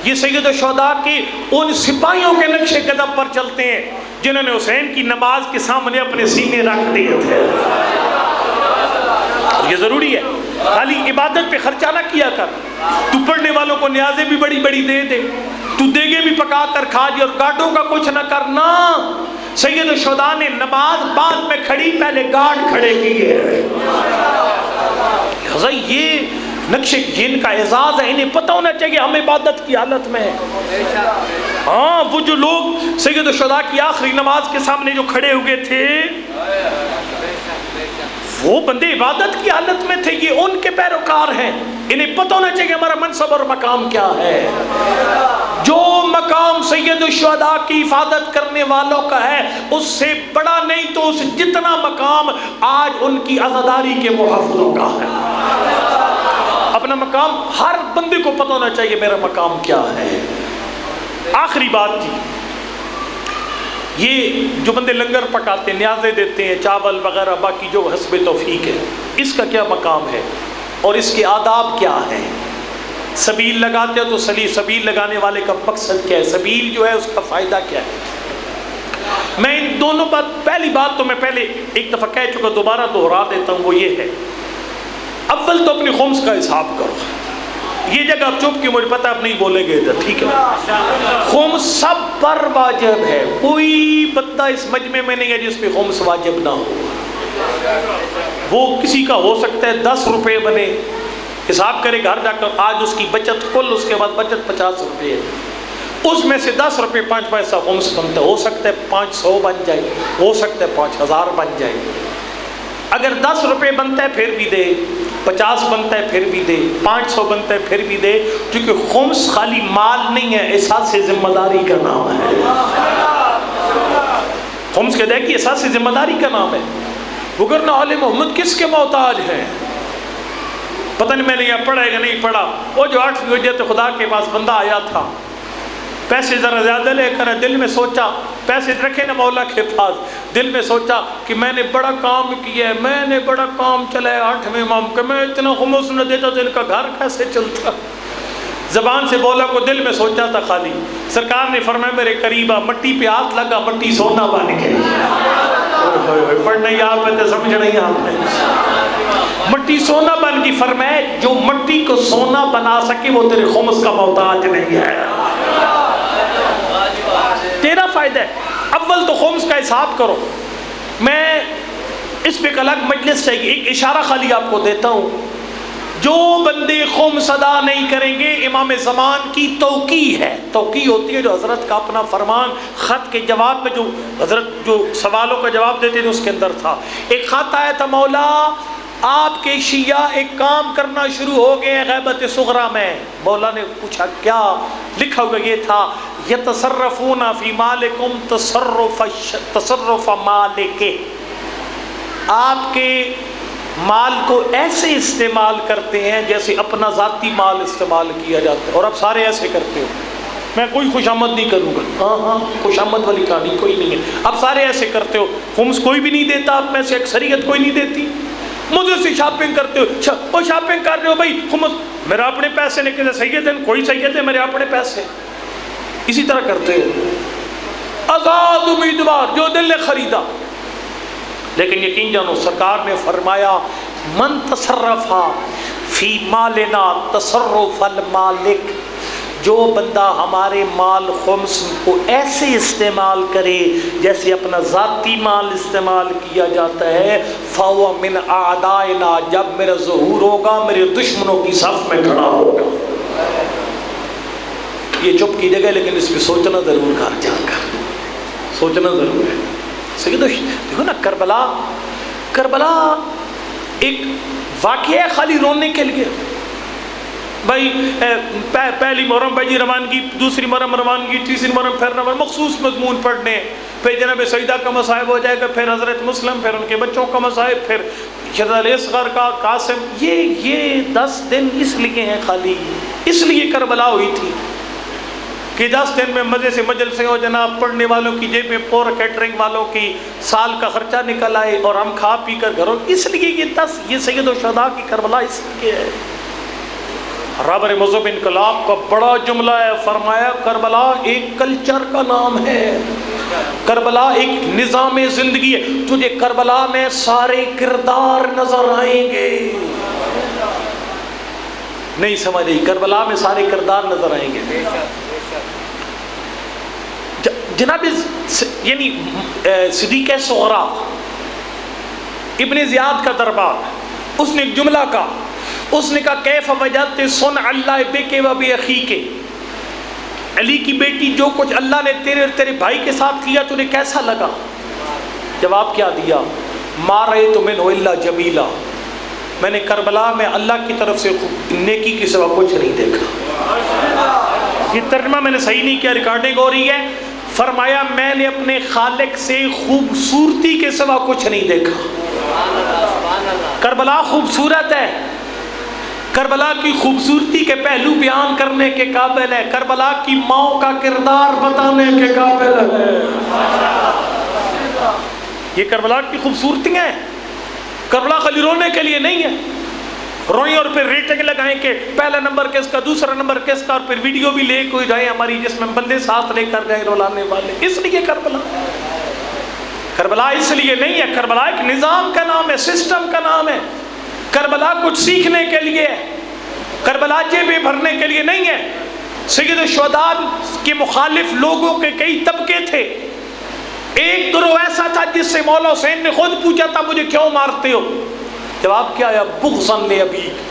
[SPEAKER 2] یہ سید الشہداء کے ان سپاہیوں کے نقش قدم پر چلتے ہیں جنہوں نے حسین کی نماز کے سامنے اپنے سینے رکھ دیے تھے۔ یہ ضروری ہے، خالی عبادت پہ خرچہ نہ کیا کر، تو پڑھنے والوں کو نیازیں بھی بڑی بڑی دے دے، تو دیگے بھی پکا کر کھا جی، اور گارڈوں کا کچھ نہ کرنا۔ سید الشہداء نے نماز بعد میں کھڑی، پہلے گارڈ کھڑے کیے۔ یہ نقش جن کا اعزاز ہے، انہیں پتہ ہونا چاہیے ہم عبادت کی حالت میں ہیں۔ ہاں وہ جو لوگ سید الشہداء کی آخری نماز کے سامنے جو کھڑے ہوئے تھے وہ بندے عبادت کی حالت میں تھے، یہ ان کے پیروکار ہیں، انہیں پتہ ہونا چاہیے ہمارا منصب اور مقام کیا ہے۔ جو مقام سید الشہداء کی حفاظت کرنے والوں کا ہے اس سے بڑا نہیں تو اس جتنا مقام آج ان کی عزاداری کے محافظوں کا ہے۔ اپنا مقام ہر بندے کو پتہ ہونا چاہیے میرا مقام کیا ہے۔ آخری بات جی، یہ جو بندے لنگر پکاتے ہیں، نیازیں دیتے ہیں، چاول وغیرہ باقی جو حسب توفیق ہے، اس کا کیا مقام ہے اور اس کے آداب کیا ہیں؟ سبیل لگاتے ہو تو سبیل لگانے والے کا مقصد کیا ہے؟ سبیل جو ہے اس کا فائدہ کیا ہے؟ میں ان دونوں بات، پہلی بات تو میں پہلے ایک دفعہ کہہ چکا، دوبارہ دوہرا دیتا ہوں، وہ یہ ہے، اول تو اپنی خمس کا حساب کرو. یہ جگہ آپ چپ کی، مجھے پتا آپ نہیں بولیں گے ادھر، ٹھیک ہے؟ خمس سب پر واجب ہے، کوئی بندہ اس مجمع میں نہیں ہے جس پہ خمس واجب نہ ہو. وہ کسی کا ہو سکتا ہے 10 روپے بنے، حساب کرے گھر جا کر، آج اس کی بچت کل، اس کے بعد بچت 50 روپے ہے، اس میں سے 10 روپے 5 پیسہ خمس بنتا ہے. ہو سکتا ہے 500 بن جائے، ہو سکتا ہے 5000 بن جائے. اگر 10 روپے بنتا ہے پھر بھی دے، 50 بنتا ہے پھر بھی دے، 500 بنتا ہے پھر بھی دے، کیونکہ خمس خالی مال نہیں ہے، احساس ذمہ داری کا نام ہے. خمس کے دیکھیے احساس ذمہ داری کا نام ہے. وگرنہ آل محمد کس کے محتاج ہیں؟ پتہ نہیں میں نے یہ پڑھا ہے کہ نہیں پڑھا. وہ جو 8ویں حجت خدا کے پاس بندہ آیا تھا، پیسے ذرا زیادہ لے کر دل میں سوچا، پیسے رکھے نا مولا کے پاس، دل میں سوچا کہ میں نے بڑا کام کیا ہے، میں نے بڑا کام چلایا 8ویں امام کہ میں اتنا خمس نہ دیتا تو ان کا گھر کیسے چلتا. زبان سے بولا کو دل میں سوچا تھا خالی. سرکار نے فرمایا میرے قریب آ، مٹی پہ ہاتھ لگا، مٹی سونا بن گئی. پڑھنا ہی آپ نے، سمجھ نہیں آپ نے، مٹی سونا بن گئی. فرمایا جو مٹی کو سونا بنا سکے وہ تیرے خمس کا محتاج نہیں ہے، تیرا فائدہ ہے. اول تو خمس کا حساب کرو. میں اس پہ ایک الگ مجلس چاہیے، ایک اشارہ خالی آپ کو دیتا ہوں. جو بندے خمس ادا نہیں کریں گے، امام زمان کی توقیع ہے. توقیع ہوتی ہے جو حضرت کا اپنا فرمان، خط کے جواب میں جو حضرت جو سوالوں کا جواب دیتے تھے اس کے اندر تھا. ایک خط آیا تھا، مولا آپ کے شیعہ ایک کام کرنا شروع ہو گئے ہیں غیبت صغریٰ میں. مولا نے پوچھا کیا؟ لکھا ہوا یہ تھا، یتصرفون فی مالکم تصرف مالک، آپ کے مال کو ایسے استعمال کرتے ہیں جیسے اپنا ذاتی مال استعمال کیا جاتا ہے، اور اب سارے ایسے کرتے ہو. میں کوئی خوشامد نہیں کروں گا، ہاں خوشامد والی کہانی کوئی نہیں ہے. اب سارے ایسے کرتے ہو. خمس کوئی بھی نہیں دیتا، اب میں سے اکثریت کوئی نہیں دیتی. مجھے سے شاپنگ کرتے ہو، وہ شاپنگ کر رہے ہو بھائی خمس، میرا اپنے پیسے نکلے، سید ہیں کوئی سید ہے میرے اپنے پیسے. اسی طرح کرتے ہو. آزاد امیدوار جو دل نے خریدا. لیکن یقین جانو سرکار نے فرمایا من تصرف فی مالنا تصرف المالک، جو بندہ ہمارے مال خمس کو ایسے استعمال کرے جیسے اپنا ذاتی مال استعمال کیا جاتا ہے، فَهُوَ مِنْ أَعْدَائِنَا، جب میرا ظہور ہوگا میرے دشمنوں کی صف میں کھڑا ہوگا. یہ چپ کی جگہ لیکن اس پہ سوچنا ضرور کر جا کر، سوچنا ضرور ہے. دیکھو نا کربلا ایک واقعہ ہے خالی رونے کے لیے. بھائی پہلی محرم بھائی روانگی، دوسری محرم روانگی، تیسری محرم پھر روانگی، مخصوص مضمون پڑھنے، پھر جناب سیدہ کا مصائب ہو جائے گا، پھر حضرت مسلم، پھر ان کے بچوں کا مصائب، پھر شہزاد اصغر کا، قاسم. یہ 10 دن اس لیے ہیں خالی، اس لیے کربلا ہوئی تھی کہ 10 دن میں مزے سے مجلسیں ہو جناب، پڑھنے والوں کی جیب میں پور، کیٹرنگ والوں کی سال کا خرچہ نکل آئے اور ہم کھا پی کر گھروں. اس لیے یہ سید الشہداء کی کربلا اس لیے ہے. رابر مذہب انقلاب کا بڑا جملہ ہے، فرمایا کربلا ایک کلچر کا نام ہے، کربلا ایک نظام زندگی ہے. تجھے کربلا میں سارے کردار نظر آئیں گے. نہیں سمجھ رہی؟ کربلا میں سارے کردار نظر آئیں گے. جناب یعنی صدیق صغریٰ ابن زیاد کا دربار، اس نے ایک جملہ کہا، اس نے کہا کیف وجدت صنع اللہ بک و باخیک، علی کی بیٹی جو کچھ اللہ نے تیرے اور تیرے بھائی کے ساتھ کیا تجھے کیسا لگا؟ جواب کیا دیا؟ ما رأیت منہ الا جمیلا، میں نے کربلا میں اللہ کی طرف سے نیکی کے سوا کچھ نہیں دیکھا. یہ ترجمہ میں نے صحیح نہیں کیا، ریکارڈنگ ہو رہی ہے. فرمایا میں نے اپنے خالق سے خوبصورتی کے سوا کچھ نہیں دیکھا. کربلا خوبصورت ہے، کربلا کی خوبصورتی کے پہلو بیان کرنے کے قابل ہے، کربلا کی ماں کا کردار بتانے کے قابل ہے. یہ کربلا کی خوبصورتیاں ہیں. کربلا خالی رونے کے لیے نہیں ہے، روئیں اور پھر ریٹنگ لگائیں کہ پہلا نمبر کس کا، دوسرا نمبر کس کا، اور پھر ویڈیو بھی لے کوئی جائے ہماری جس میں بندے ساتھ لے کر جائیں رولانے والے. اس لیے کربلا کربلا اس لیے نہیں ہے، کربلا ایک نظام کا نام ہے، سسٹم کا نام ہے. کربلا کچھ سیکھنے کے لیے ہے، کربلا جیبیں بھرنے کے لیے نہیں ہے. سید الشہداء کے مخالف لوگوں کے کئی طبقے تھے. ایک گروہ ایسا تھا جس سے مولا حسین نے خود پوچھا تھا مجھے کیوں مارتے ہو؟ جواب کیا آیا؟ بغضاً لابیک.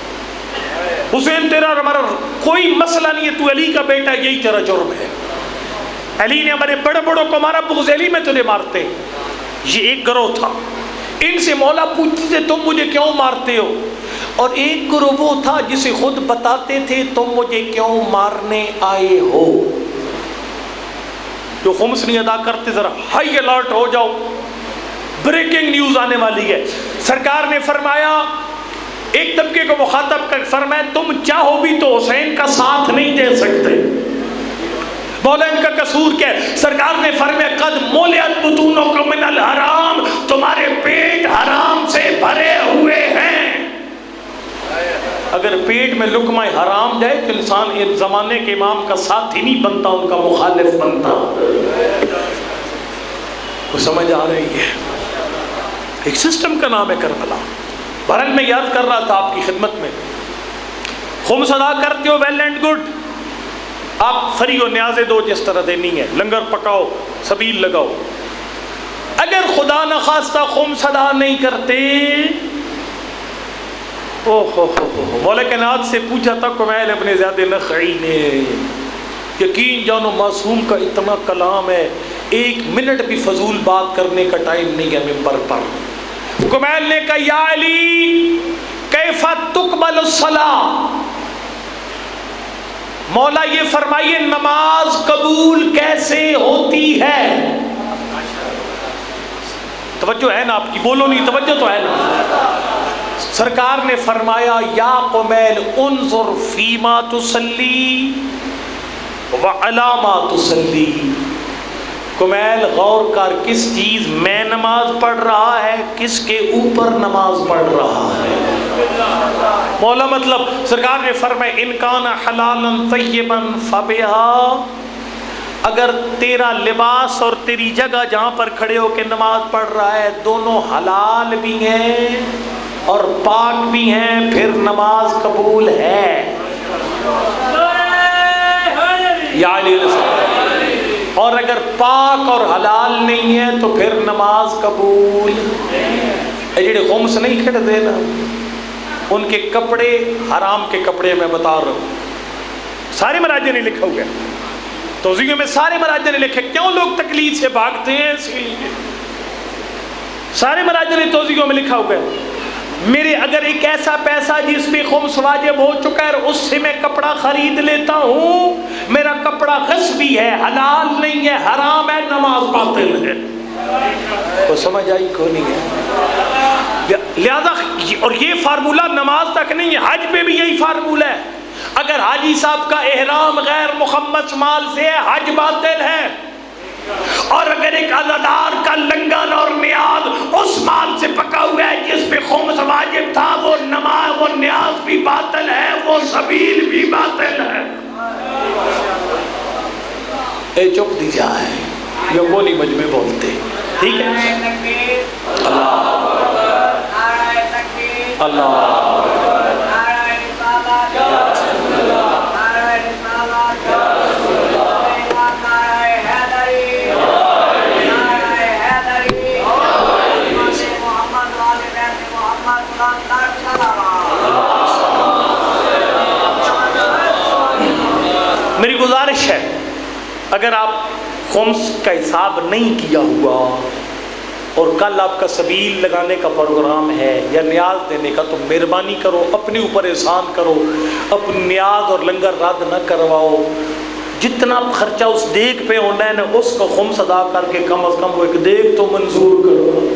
[SPEAKER 2] حسین تیرا اور ہمارا کوئی مسئلہ نہیں ہے، تو علی کا بیٹا ہے، یہی تیرا جرم ہے. علی نے ہمارے بڑے بڑوں کو مارا، بغض علی میں تجھے مارتے. یہ ایک گروہ تھا. ان سے مولا پوچھتے تھے تم مجھے کیوں مارتے ہو؟ اور ایک گروہ وہ تھا جسے خود بتاتے تھے تم مجھے کیوں مارنے آئے ہو. جو خمس نہیں ادا کرتے ذرا ہائی الرٹ ہو جاؤ، بریکنگ نیوز آنے والی ہے. سرکار نے فرمایا، ایک طبقے کو مخاطب کر فرمایا تم چاہو بھی تو حسین کا ساتھ نہیں دے سکتے. مولا ان کا قصور کیا ہے؟ سرکار نے فرمایا قد ملئت بطونکم من الحرام، تمہارے پیٹ حرام سے بھرے ہوئے ہیں. اگر پیٹ میں لقمہ حرام جائے تو انسان ایک زمانے کے امام کا ساتھی نہیں بنتا، ان کا مخالف بنتا. وہ سمجھ آ رہی ہے؟ ایک سسٹم کا نام ہے کربلا. بہرحال میں یاد کر رہا تھا آپ کی خدمت میں، خمس ادا کرتے ہو ویل اینڈ گڈ، آپ فری و نیازیں دو جس طرح دینی ہے، لنگر پکاؤ، سبیل لگاؤ. اگر خدا نخواستہ خمس ادا نہیں کرتے، مولا کائنات سے پوچھا تھا کمیل ابن زیاد نخعی نے، یقین جانو معصوم کا اتنا کلام ہے، ایک منٹ بھی فضول بات کرنے کا ٹائم نہیں ہے ممبر پر. کمیل نے کہا یا علی کیف تقبل الصلاۃ، مولا یہ فرمائیے نماز قبول کیسے ہوتی ہے؟ توجہ ہے نا آپ کی؟ بولو نہیں، توجہ تو ہے نا؟ سرکار نے فرمایا یا قمیل انظر فیما تصلی وعلی ما تصلی. کمیل غور کر کس چیز میں نماز پڑھ رہا ہے، کس کے اوپر نماز پڑھ رہا ہے. مولا مطلب سرکار نے فرمایا ان کان حلالا طیبا فبہا، اگر تیرا لباس اور تیری جگہ جہاں پر کھڑے ہو کے نماز پڑھ رہا ہے دونوں حلال بھی ہیں اور پاک بھی ہیں، پھر نماز قبول ہے. یا علی اور اگر پاک اور حلال نہیں ہے تو پھر نماز قبول. اے جڑے خمس نہیں کھڑتے نا، ان کے کپڑے حرام کے کپڑے میں بتا رہا ہوں. سارے مراجع نے لکھا ہوا ہے، توضیح میں سارے مراجع نے لکھے. کیوں لوگ تقلید سے بھاگتے ہیں؟ اسی لیے سارے مراجع نے توضیح میں لکھا ہوا ہے. میرے اگر ایک ایسا پیسہ جس پہ خمس واجب ہو چکا ہے اس سے میں کپڑا خرید لیتا ہوں، میرا کپڑا غصبی ہے، حلال نہیں ہے، حرام ہے، نماز باطل ہے. وہ سمجھ آئی کو نہیں ہے؟ لہذا اور یہ فارمولہ نماز تک نہیں ہے، حج پہ بھی یہی فارمولہ ہے. اگر حاجی صاحب کا احرام غیر مخمس مال سے ہے حج باطل ہے، اور اگر ایک عزادار کا لنگن اور نیاز اس مال سے پکا ہوا ہے جس پہ خمس واجب تھا، وہ نماز وہ نیاز بھی باطل ہے، وہ سبیل بھی باطل ہے. اے چپ دی جائے، یہ وہ نہیں مجمع بولتے. ٹھیک ہے؟ اللہ اللہ میری گزارش ہے اگر آپ خمس کا حساب نہیں کیا ہوا اور کل آپ کا سبیل لگانے کا پروگرام ہے یا نیاز دینے کا، تو مہربانی کرو اپنے اوپر احسان کرو، اپنی نیاز اور لنگر رد نہ کرواؤ. جتنا خرچہ اس دیگ پہ ہونا ہے نا اس کو خمس ادا کر کے کم از کم وہ ایک دیگ تو منظور کرو.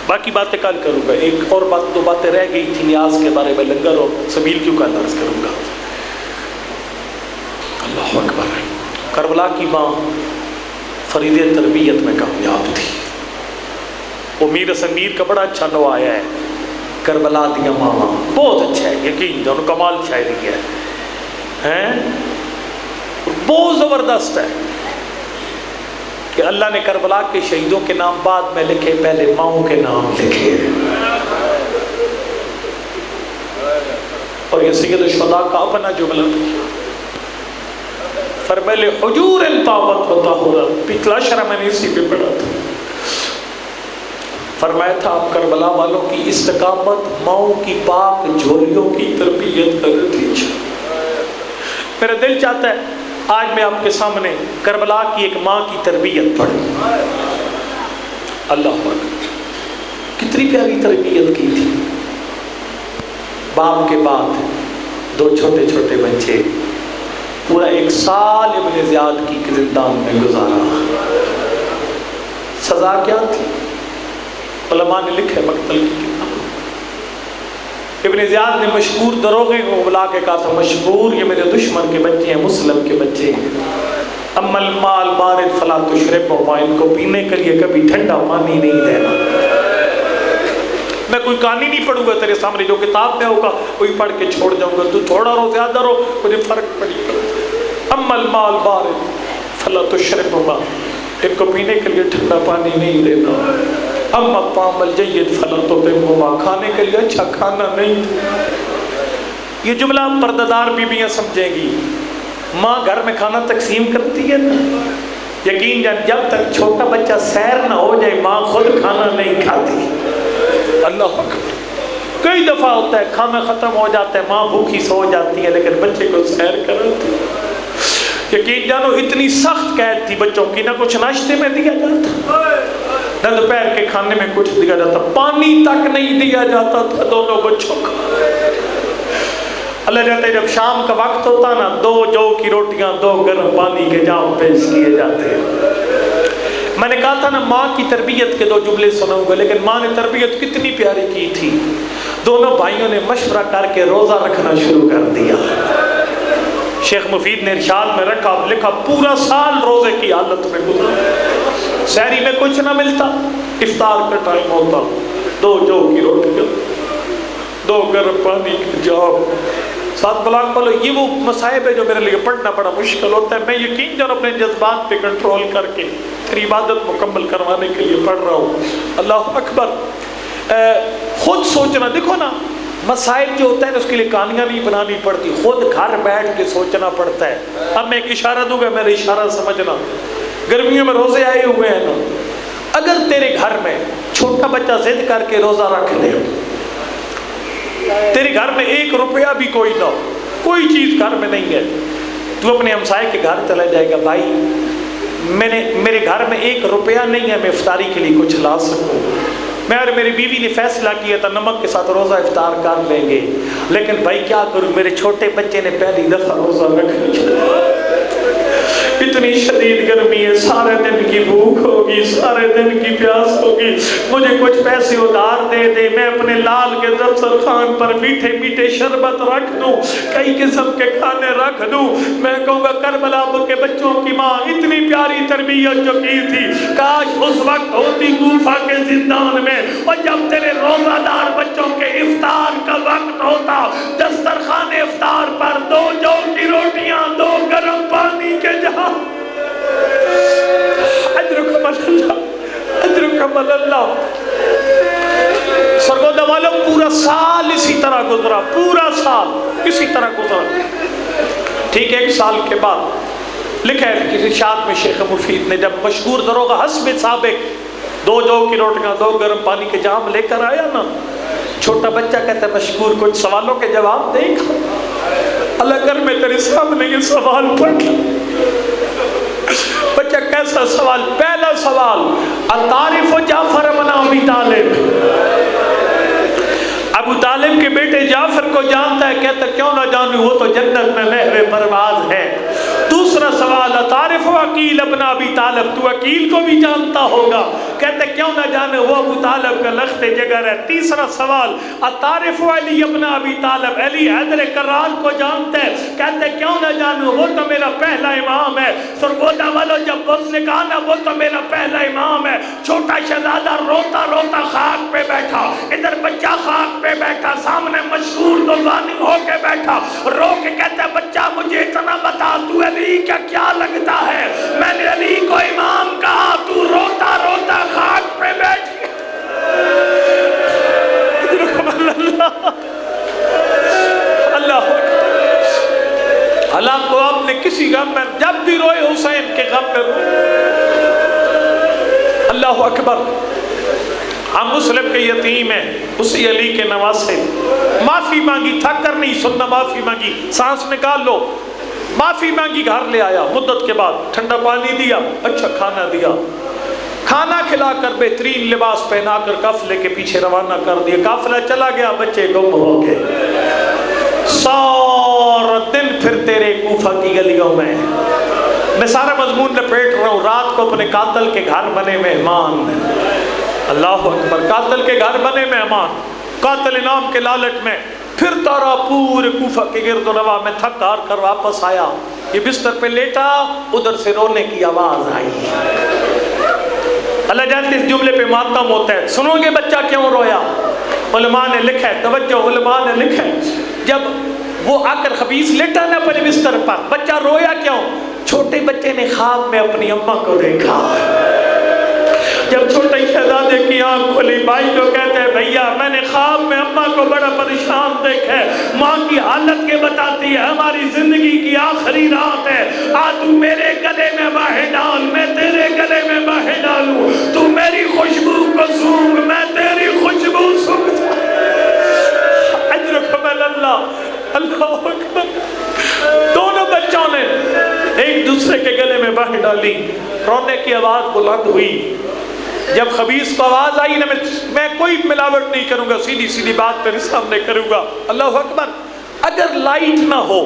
[SPEAKER 2] باقی باتیں کل کروں گا. ایک اور بات، دو باتیں رہ گئی تھی نیاز کے بارے میں، لنگر اور سبیل کیوں کا انداز کروں گا. اللہ اکبر. کربلا کی ماں فرید تربیت میں کامیاب تھی. وہ میر حسن میر کا بڑا اچھا نوایا ہے، کربلا دیا ماما، بہت اچھا ہے، یقین جانو کمال شاعری ہے، بہت زبردست ہے. کہ اللہ نے کربلا کے شہیدوں کے نام بعد میں لکھے، پہلے ماؤں کے نام لکھے. اور یہ سید الشہداء کا اپنا جملہ فرمائے حجور طابت و طہورت، پچھلا شرح میں نے اسی پہ پڑھا تھا. فرمایا تھا آپ کربلا والوں کی استقامت ماؤں کی پاک جھولیوں کی تربیت کا نتیجہ. میرا دل چاہتا ہے آج میں آپ کے سامنے کربلا کی ایک ماں کی تربیت پڑھوں. اللہ اکبر، کتنی پیاری تربیت کی تھی. باپ کے بعد 2 چھوٹے چھوٹے بچے، پورا 1 سال ابن زیاد کی زندان میں گزارا. سزا کیا تھی؟ علماء نے لکھے مقتل کی کتاب. ابن زیاد نے مشکور دروغے کو بلا کے کہا تھا، مشکور یہ میرے دشمن کے بچے ہیں، مسلم کے بچے ہیں. اما المال بارد فلا تشربهما، ان کو پینے کے لیے کبھی ٹھنڈا پانی نہیں دینا. میں کوئی کہانی نہیں پڑھوں گا تیرے سامنے، جو کتاب میں ہوگا وہی پڑھ کے چھوڑ جاؤں گا. تو تھوڑا رو زیادہ رو مجھے فرق پڑی. اما المال بارد فلا تشربهما، ان کو پینے کے لیے ٹھنڈا پانی نہیں دینا. اما الطعام الجید فلا تطعمهما، کھانے کے لیے اچھا کھانا نہیں. یہ جملہ پردہ بیویاں سمجھیں گی. ماں گھر میں کھانا تقسیم کرتی ہے نا، یقین جان جب تک چھوٹا بچہ سیر نہ ہو جائے ماں خود کھانا نہیں کھاتی. اللہ اکبر. کئی دفعہ ہوتا ہے کھانا ختم ہو جاتا ہے، ماں بھوکی سو جاتی ہے لیکن بچے کو سیر کراتی. یقین جانو اتنی سخت قید تھی بچوں کی، نہ کچھ ناشتے میں دیا جاتا، نہ دوپہر کے کھانے میں کچھ دیا جاتا، پانی تک نہیں دیا جاتا تھا دونوں بچوں کو. اللہ جاتے جب شام کا وقت ہوتا نا، 2 جو کی روٹیاں 2 گرم پانی کے جام پیش کیے جاتے ہیں. میں نے کہا تھا نا ماں کی تربیت کے 2 جملے سناؤں گا، لیکن ماں نے تربیت کتنی پیاری کی تھی. دونوں بھائیوں نے مشورہ کر کے روزہ رکھنا شروع کر دیا. شیخ مفید نے ارشاد میں لکھا پورا سال روزے کی حالت میں گزرا. سحری میں کچھ نہ ملتا، افطار کا ٹائم ہوتا، 2 جو کی روٹیاں 2 گرم پانی کے جام. 7 بلاک پڑھو. یہ وہ مصائب ہے جو میرے لیے پڑھنا بڑا مشکل ہوتا ہے. میں یقین جان اپنے جذبات پہ کنٹرول کر کے پھر عبادت مکمل کروانے کے لیے پڑھ رہا ہوں. اللہ اکبر. خود سوچنا، دیکھو نا مصائب جو ہوتا ہے نا اس کے لیے کہانیاں نہیں بنانی پڑتی، خود گھر بیٹھ کے سوچنا پڑتا ہے. اب میں ایک اشارہ دوں گا، میرا اشارہ سمجھنا. گرمیوں میں روزے آئے ہوئے ہیں نا، اگر تیرے گھر میں چھوٹا بچہ ضد کر کے روزہ رکھ لے، تیرے گھر میں 1 روپیہ بھی کوئی نہ ہو، کوئی چیز گھر میں نہیں ہے، تو اپنے ہمسائے کے گھر چلا جائے گا، بھائی میرے گھر میں 1 روپیہ نہیں ہے، میں افطاری کے لیے کچھ لا سکوں. میں اور میری بیوی نے فیصلہ کیا تھا نمک کے ساتھ روزہ افطار کر لیں گے، لیکن بھائی کیا کروں، میرے چھوٹے بچے نے پہلی دفعہ روزہ رکھ لیا. اتنی شدید گرمی ہے، سارے دن کی بھوک ہوگی، سارے دن کی پیاس ہوگی، مجھے کچھ پیسے ادھار دے دے، میں اپنے لال کے دسترخوان پر میٹھے میٹھے شربت رکھ دوں، کئی قسم کے کھانے رکھ دوں. میں کہوں گا کربلا کے بچوں کی ماں اتنی پیاری تربیت جو کی تھی، کاش اس وقت ہوتی کوفہ کے زندان میں، اور جب تیرے روزہ دار بچوں کے افطار کا وقت ہوتا، دسترخوان افطار پر 2 جو کی روٹیاں 2 گرم پانی کے جہاں. اجرکم اللہ. سرگودا والوں پورا سال اسی طرح گزرا، پورا سال اسی طرح گزرا. ٹھیک ہے 1 سال کے بعد لکھا ہے کسی شاد میں شیخ مفید نے، جب مشہور دروغہ حسب سابق 2 جو کی روٹیاں 2 گرم پانی کے جام لے کر آیا نا، چھوٹا بچہ کہتا ہے مشکور کچھ سوالوں کے جواب دے گا. اللہ کر میں تیرے سامنے یہ سوال پڑھ. بچہ کیسا سوال؟ پہلا سوال، اتعرف جعفر بن ابی طالب، ابو طالب کے بیٹے جعفر کو جانتا ہے؟ کہتا کیوں نہ جانوں، وہ تو جنت میں محو پرواز ہے. دوسرا سوال، اتعرف عقیل ابن ابی طالب، تو عقیل کو بھی جانتا ہوگا؟ کہتے کیوں نہ جانے، وہ ابو طالب کا لخت جگر ہے. تیسرا سوال، اتعرف علی ابن ابی طالب، علی حیدر کرار کو جانتے ہیں؟ کہتے کیوں نہ جانو، وہ تو میرا پہلا امام ہے. سرگودا والو جب اس نے کہا نا وہ تو میرا پہلا امام ہے، چھوٹا شہزادہ روتا روتا خاک پہ بیٹھا، ادھر بچہ خاک پہ بیٹھا، سامنے مشہور تو ظالم ہو کے بیٹھا، رو کے کہتے بچہ مجھے اتنا بتا تو علی کا کیا لگتا ہے؟ میں نے علی کو امام کہا، اسی غم میں، جب بھی روئے حسین کے غم میں روئے۔ اللہ اکبر۔ ہم مسلم کے یتیم ہیں، اسی علی کے نواسے، معافی مانگی، تھک کر نہیں سننا، معافی مانگی، سانس نکال لو، معافی مانگی، گھر لے آیا، مدت کے بعد ٹھنڈا پانی دیا، اچھا کھانا دیا، کھانا کھلا کر بہترین لباس پہنا کر قافلے کے پیچھے روانہ کر دیا، قافلہ چلا گیا، بچے گم ہو گئے۔ سارا دن پھرتے رہے کوفہ کی گلیوں میں سارا مضمون لپیٹ رہا ہوں، رات کو اپنے قاتل کے گھر بنے مہمان، اللہ اکبر، قاتل کے گھر بنے مہمان، قاتل انعام کے لالچ میں پھرتا رہا پورے کوفہ کے گرد و نواح میں، تھک ہار کر واپس آیا، یہ بستر پہ لیٹا، ادھر سے رونے کی آواز آئی۔ اللہ جانتے اس جملے پہ ماتم ہوتا ہے، سنو گے بچہ کیوں رویا؟ علماء نے لکھا ہے، توجہ، علماء نے لکھا ہے، جب وہ آ کر خبیث لیٹا نا اپنے بستر پر، بچہ رویا کیوں؟ چھوٹے بچے نے خواب میں اپنی اماں کو دیکھا، جب چھوٹے شہزادے کی آنکھ کھلی، بھائی کو کہتے ہیں بھیا میں نے خواب میں اماں کو بڑا پریشان دیکھا ہے، ماں کی حالت کے بتاتی ہے ہماری زندگی کی آخری رات ہے، تو میرے گلے میں باہیں ڈال، میں تیرے گلے میں باہیں ڈالوں، تو میری خوشبو کو سونگ، میں تیری خوشبو سونگتا۔ اجرکم اللہ، اللہ اکبر۔ دونوں بچوں نے ایک دوسرے کے گلے میں باہیں ڈالی، رونے کی آواز بلند ہوئی۔ جب خبیث کو آواز آئی نا، میں کوئی ملاوٹ نہیں کروں گا، سیدھی سیدھی بات میرے سامنے کروں گا، اللہ اکبر۔ اگر لائٹ نہ ہو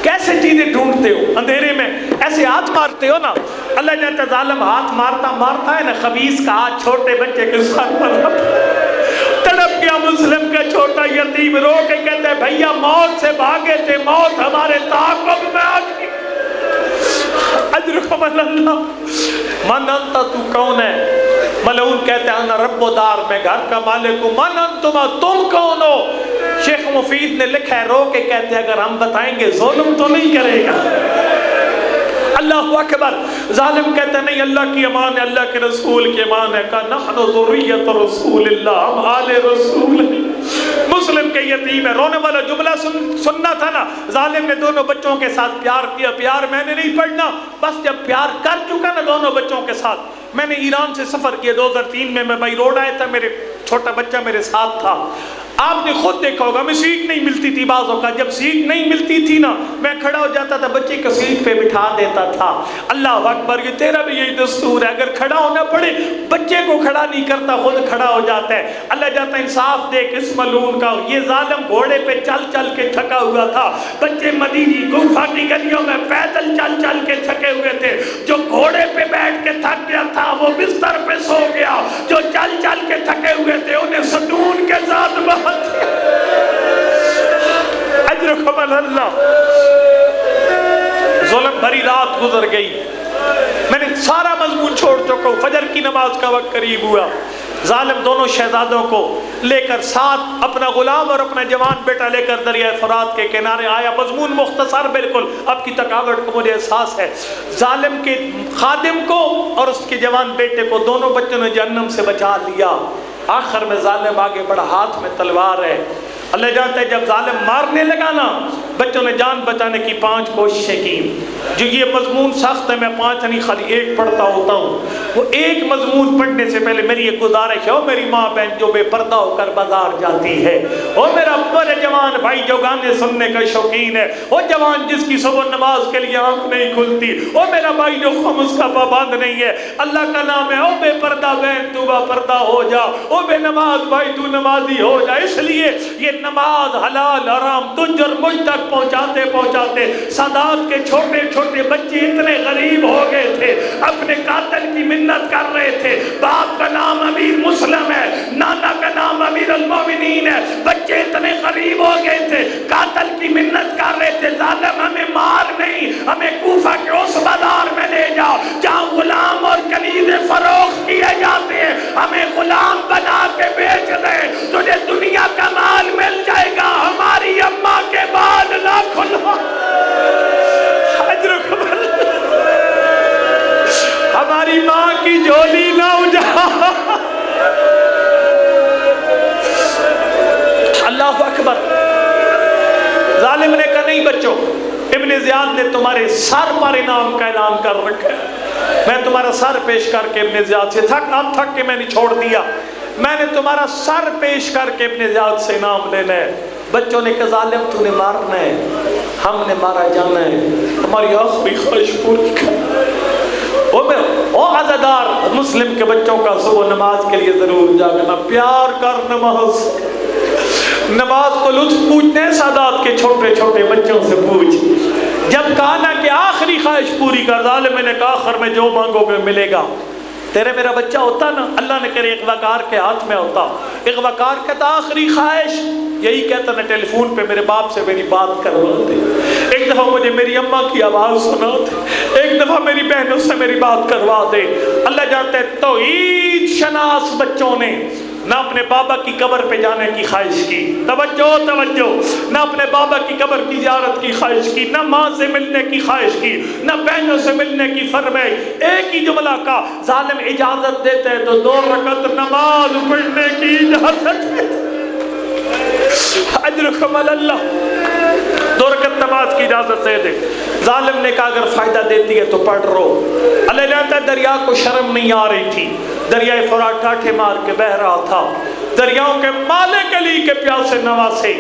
[SPEAKER 2] کیسے چیزیں ڈھونڈتے ہو؟ اندھیرے میں ایسے ہاتھ مارتے ہو نا، اللہ جانتا ظالم ہاتھ مارتا مارتا ہے نا، خبیث کا ہاتھ چھوٹے بچے کے ساتھ مارتا، تڑپ گیا مسلم کا چھوٹا یتیم، رو کے کہتے ہیں بھیا موت سے بھاگے تھے، موت ہمارے تعاقب میں آ گئی۔ اجرکم اللہ۔ من انت، تو کون ہے؟ ملعون کہتے ہیں انا رب و دار، میں گھر کا مالک ہوں۔ من انتما، تم کون ہو؟ شیخ مفید نے لکھا ہے، رو کے کہتے ہیں اگر ہم بتائیں گے ظلم تو نہیں کرے گا۔ اللہ اکبر۔ ظالم کہتا ہے نہیں، اللہ کی امان ہے، اللہ کے رسول کی امان ہے، کہا نحن ذریت رسول اللہ، ہم آل رسول ہیں۔ مسلم کے یتیم ہے، رونے والا جملہ سننا تھا نا، ظالم نے دونوں بچوں کے ساتھ پیار کیا، پیار میں نے نہیں پڑھنا، بس جب پیار کر چکا نا دونوں بچوں کے ساتھ، میں نے ایران سے سفر کیا 2003 میں بائی روڈ آیا تھا، میرے چھوٹا بچہ میرے ساتھ تھا، آپ نے خود دیکھا ہوگا ہمیں سیٹ نہیں ملتی تھی، بعضوں کا جب سیٹ نہیں ملتی تھی نا، میں کھڑا ہو جاتا تھا، بچے کو سیٹ پہ بٹھا دیتا تھا۔ اللہ اکبر، یہ تیرا بھی یہی دستور ہے، اگر کھڑا ہونا پڑے بچے کو کھڑا نہیں کرتا، خود کھڑا ہو جاتا ہے۔ اللہ جاتا ہے انصاف دیکھ اس ملعون کا، یہ ظالم گھوڑے پہ چل چل کے تھکا ہوا تھا، بچے مدینی کوفہ کی گلیوں میں پیدل چل چل کے تھکے ہوئے تھے، جو گھوڑے پہ بیٹھ کے تھک گیا تھا وہ بستر پہ سو گیا، جو چل چل کے تھکے ہوئے تھے انہیں ستون کے ساتھ بہت اجرکم اللہ۔ ظلم بھری رات گزر گئی، میں نے سارا مضمون چھوڑ چکا ہوں، فجر کی نماز کا وقت قریب ہوا، ظالم دونوں شہزادوں کو لے کر ساتھ اپنا غلام اور اپنا جوان بیٹا لے کر دریائے فرات کے کنارے آیا۔ مضمون مختصر بالکل، اب کی تھکاوٹ کو مجھے احساس ہے، ظالم کے خادم کو اور اس کے جوان بیٹے کو دونوں بچوں نے جہنم سے بچا لیا۔ آخر میں ظالم آگے بڑا، ہاتھ میں تلوار ہے، اللہ جانتا ہے جب ظالم مارنے لگا نا، بچوں نے جان بچانے کی 5 کوششیں کی، جو یہ مضمون سخت ہے، میں 5 نہیں خالی 1 پڑھتا ہوتا ہوں، وہ 1 مضمون پڑھنے سے پہلے میری ایک گزارش ہے، میری ماں بہن جو بے پردہ ہو کر بازار جاتی ہے، اور میرا بڑے جوان بھائی جو گانے سننے کا شوقین ہے، وہ جوان جس کی صبح نماز کے لیے آنکھ نہیں کھلتی، وہ میرا بھائی جو خمس کا پابند نہیں ہے، اللہ کا نام ہے، او بے پردہ بہن تو با پردہ ہو جا، او بے نماز بھائی تو نمازی ہو جا۔ اس لیے یہ نماز حلال حرام تجھ اور مجھ تک پہنچاتے پہنچاتے سادات کے چھوٹے چھوٹے بچے اتنے غریب ہو گئے تھے، اپنے قاتل کی منت کر رہے تھے، باپ کا نام امیر مسلم ہے، نانا کا نام امیر المومنین ہے، بچے اتنے غریب ہو گئے تھے، قاتل کی منت کر رہے تھے، ظالم ہمیں مار نہیں، ہمیں کوفہ کے اس بازار میں لے جاؤ جہاں غلام اور کنیزیں فروخت کیے جاتے ہیں، ہمیں غلام بنا کے بیچ دے، تجھے دنیا کا مال مل جائے گا، ہماری اماں کے بال نہ کھلوا، ہماری ماں کی جھولی نہ اجڑے۔ زیاد نے تمہارے سر پر انعام کا اعلان کر رکھا ہے. میں تمہارا سر پیش کر کے ابن زیاد سے تھک کے میں نے چھوڑ دیا. میں نے تمہارا سر پیش کر کے ابن زیاد سے انعام لینا ہے. بچوں نے کہا ظالم تو نے مارنا ہے, ہم نے مارا جانا ہے, ہماری آخری خواہش پوری کر. او عزادار مسلم کے بچوں کا صبح نماز کے لیے ضرور جاگنا. پیار کر نماز, نماز کو لطف پوچھنے سادات کے چھوٹے چھوٹے بچوں سے پوچھ. جب کہا نا کہ آخری خواہش پوری کر, ظالم میں نے کہا آخر میں جو مانگو گے ملے گا. تیرے میرا بچہ ہوتا نا, اللہ نے کرے اغوا کار کے ہاتھ میں ہوتا, اغوا کار کہتا آخری خواہش, یہی کہتا نا ٹیلی فون پہ میرے باپ سے میری بات کروا دے. ایک دفعہ مجھے میری اماں کی آواز سنا دے, ایک دفعہ میری بہنوں سے میری بات کروا دے. اللہ جانتے توحید شناس بچوں نے نہ اپنے بابا کی قبر پہ جانے کی خواہش کی, توجہ توجہ, نہ اپنے بابا کی قبر کی زیارت کی خواہش کی, نہ ماں سے ملنے کی خواہش کی, نہ بہنوں سے ملنے کی فرمائی. ایک ہی جملہ کا, ظالم اجازت دیتے ہیں تو 2 رکعت نماز پڑھنے کی اجازت دیتے, اجرکم اللہ, 2 رکعت نماز کی اجازت دے دے. ظالم نے کہا اگر فائدہ دیتی ہے تو پڑھ رہو. اللہ جانتا ہے دریا کو شرم نہیں آ رہی تھی, دریائے فرات ٹاٹھے مار کے بہ رہا تھا. دریاؤں کے مالک علی کے پیاسے نواسے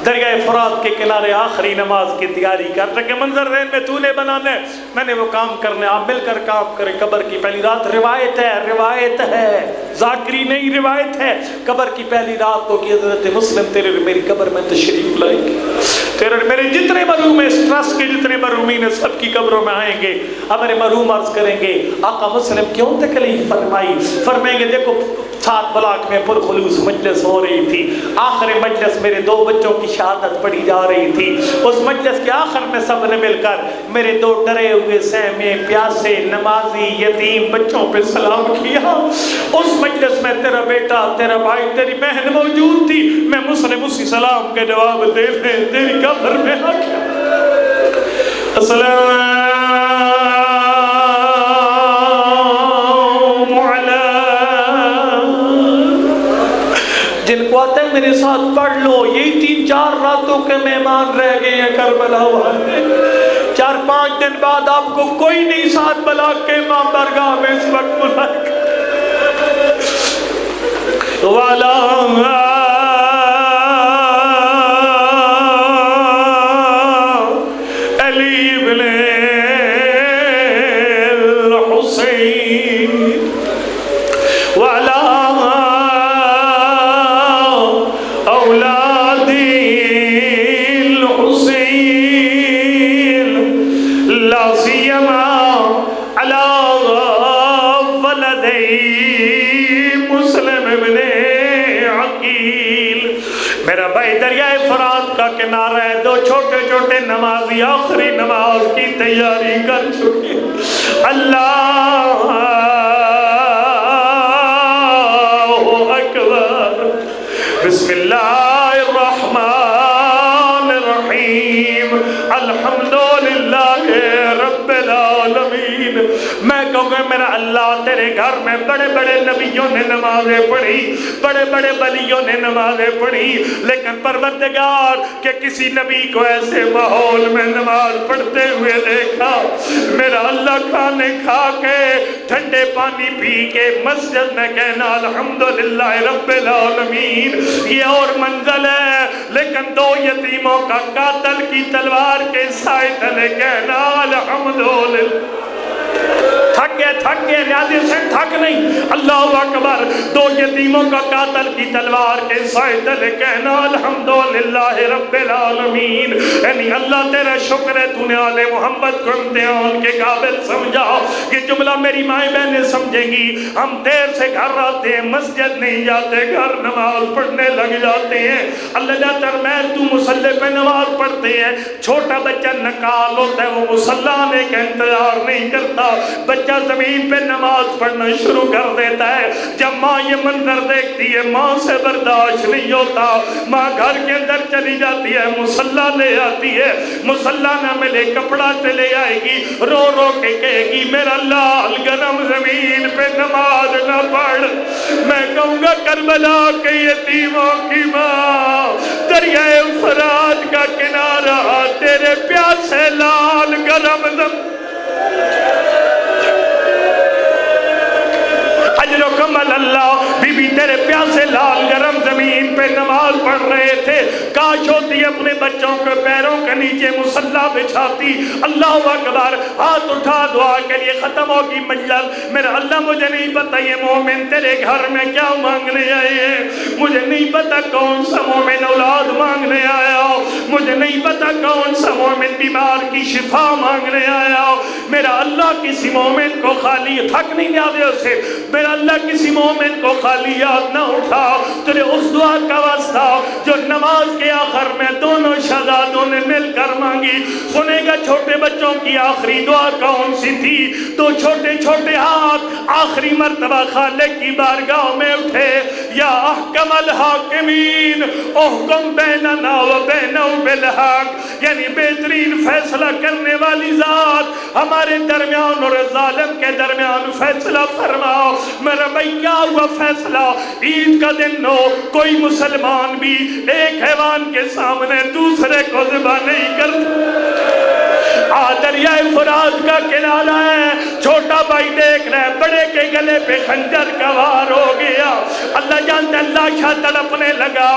[SPEAKER 2] دریائے فرات کے کنارے آخری نماز کی تیاری کر رہے کہ منظر ذہن میں تو نے بنانا ہے, میں نے وہ کام کرنے, آپ مل کر کام کریں. قبر کی پہلی رات روایت ہے, روایت ہے, ذاکری نہیں روایت ہے, قبر کی پہلی رات کو کہ حضرت مسلم تیرے میری قبر میں تشریف لائیں گے, تیرے میرے جتنے مرحوم ہیں اس ٹرسٹ کے جتنے مرحومین ہیں سب کی قبروں میں آئیں گے. ہمارے مرحوم عرض کریں گے آقا مسلم کیوں تکلیف فرمائی, فرمائیں گے دیکھو 7 بلاک میں پرخلوص مجلس ہو رہی تھی, آخر مجلس میرے 2 بچوں کی شہادت پڑھی جا رہی تھی. اس مجلس کے آخر میں سب نے مل کر میرے 2 ڈرے ہوئے سہمے پیاسے نمازی یتیم بچوں پہ سلام کیا. اس مجلس میں تیرا بیٹا, تیرا بھائی, تیری بہن موجود تھی. میں مسلم اسی سلام کے جواب دے لیں تیری قبر میں آ گیا. السلام جن کو آتے ہیں میرے ساتھ پڑھ لو, یہی 3-4 راتوں کے مہمان رہ گئے ہیں کربلا والے. 4-5 دن بعد آپ کو کوئی نہیں ساتھ بلا کے امام درگاہ میں اس وقت بلائے گا. والا علی ابن الحسین والا میرا بھائی دریائے فرات کا کنارہ ہے, 2 چھوٹے چھوٹے نمازی آخری نماز کی تیاری کر چکے. اللہ اکبر, بسم اللہ الرحمن الرحیم, الحمدللہ رب العالمین. میں کہوں گا میرا اللہ تیرے گھر میں بڑے بڑے نبیوں نے نمازیں پڑھی, بڑے بڑے ولیوں نے نمازیں پڑھی, لیکن پروردگار کہ کسی نبی کو ایسے ماحول میں نماز پڑھتے ہوئے دیکھا. میرا اللہ کھانے کھا کے ٹھنڈے پانی پی کے مسجد میں کہنا الحمدللہ رب العالمین, یہ اور منزل ہے. لیکن 2 یتیموں کا قاتل کی تلوار کے سائے تلے کہنا الحمدللہ. تھک گئے نیازی سے تھک نہیں. اللہ اکبر, 2 یتیموں کا قاتل کی تلوار کے سائے تلے کہنا الحمدللہ رب العالمین. یعنی اللہ تیرا شکر ہے تو نے آل محمد کو امتحان کے قابل سمجھا. یہ جملہ میری مائیں بہنیں سمجھیں گی. ہم دیر سے گھر آتے ہیں, مسجد نہیں جاتے, گھر نماز پڑھنے لگ جاتے ہیں. اللہ جاتا ہے میں تو مصلی پہ نماز پڑھتے ہیں. چھوٹا بچہ نکال ہوتا ہے, وہ مصلی آنے کا انتظار نہیں کرتا. بچہ زمین پہ نماز پڑھنا شروع کر دیتا ہے. جب ماں یہ منظر دیکھتی ہے ماں سے برداشت نہیں ہوتا. ماں گھر کے اندر چلی جاتی ہے, مصلی لے آتی ہے. مصلی نہ ملے کپڑا چلے آئے گی, رو رو کے کہے گی میرا لال گرم زمین پہ نماز نہ پڑھ. میں کہوں گا کربلا کے یتیموں کی ماں, دریائے فرات کا کنارہ تیرے پیاسے لال وسلم اجرکم اللہ، بی بی تیرے پیاسے لال گرم زمین پہ نماز پڑھ رہے تھے، کاش ہوتی اپنے بچوں کے پیروں کے نیچے مصلی بچھاتی۔ اللہ اکبر، ہاتھ اٹھا دعا کے لیے ختم ہوگی مجلس۔ میرا اللہ مجھے نہیں پتا یہ مومن تیرے گھر میں کیا مانگنے آئے ہیں، مجھے نہیں پتا کون سا مومن اولاد مانگنے آیا ہو، مجھے نہیں پتا کون سا مومن بیمار کی شفا مانگنے آیا ہو۔ میرا اللہ کسی مومن کو خالی تھک نہیں یاد اسے، میرا اللہ کسی مومن کو خالی یاد نہ اٹھا۔ تیرے اس دعا کا واسطہ جو نماز کے آخر میں دونوں شہزادوں نے مل کر مانگی۔ سنے گا چھوٹے بچوں کی آخری دعا کون سی تھی؟ تو چھوٹے چھوٹے ہاتھ آخری مرتبہ خالق کی بارگاہ میں اٹھے، یا احکم الحاکمین احکم بیننا و بینہم بالحق، یعنی بہترین فیصلہ کرنے والی ذات ہمارے درمیان اور ظالم کے درمیان فیصلہ فرماؤ۔ میرا بھائی کیا ہوا فیصلہ؟ عید کا دن ہو، کوئی مسلمان بھی ایک حیوان کے سامنے دوسرے کو ذبح نہیں کرتا۔ دریائے فرات کا کنارہ ہے، چھوٹا بھائی دیکھ رہے بڑے کے گلے پہ خنجر کا وار ہو گیا۔ اللہ جانتا اللہ شاہ تڑپنے لگا،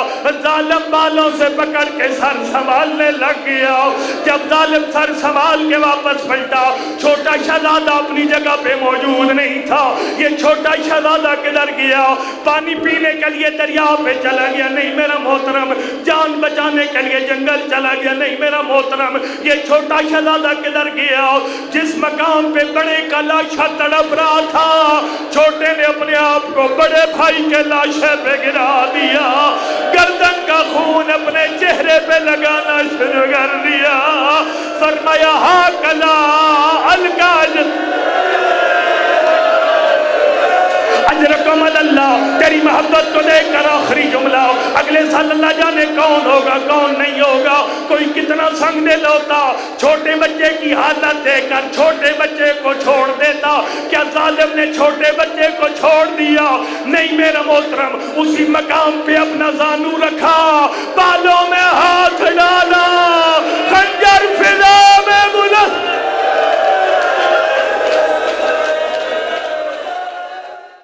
[SPEAKER 2] ظالم بالوں سے پکڑ کے سر سنبھالنے لگ گیا۔ جب ظالم سر سنبھال کے واپس پلٹا، چھوٹا شہزادہ اپنی جگہ پہ موجود نہیں تھا۔ یہ چھوٹا شہزادہ کدھر گیا؟ پانی پینے کے لیے دریا پہ چلا گیا؟ نہیں میرا محترم۔ جان بچانے کے لیے جنگل چلا گیا؟ نہیں میرا محترم۔ یہ چھوٹا شہزادہ کدھر گیا؟ جس مقام پہ بڑے کا لاشا تڑپ رہا تھا، چھوٹے نے اپنے آپ کو بڑے بھائی کے لاشے پہ گرا دیا، گردن کا خون اپنے چہرے پہ لگانا شروع کر دیا، فرمایا ہاں کلا الکاج اجرکم اللہ۔ تیری محبت کو دیکھ کر آخری جملہ، اگلے سال اللہ جانے کون ہوگا کون نہیں ہوگا، کوئی کتنا سنگ دل ہوتا، چھوٹے بچے کی حالت دیکھ کر چھوٹے بچے کو چھوڑ دیتا۔ کیا ظالم نے چھوٹے بچے کو چھوڑ دیا؟ نہیں میرا محترم، اسی مقام پہ اپنا زانو رکھا، بالوں میں ہاتھ ڈالا،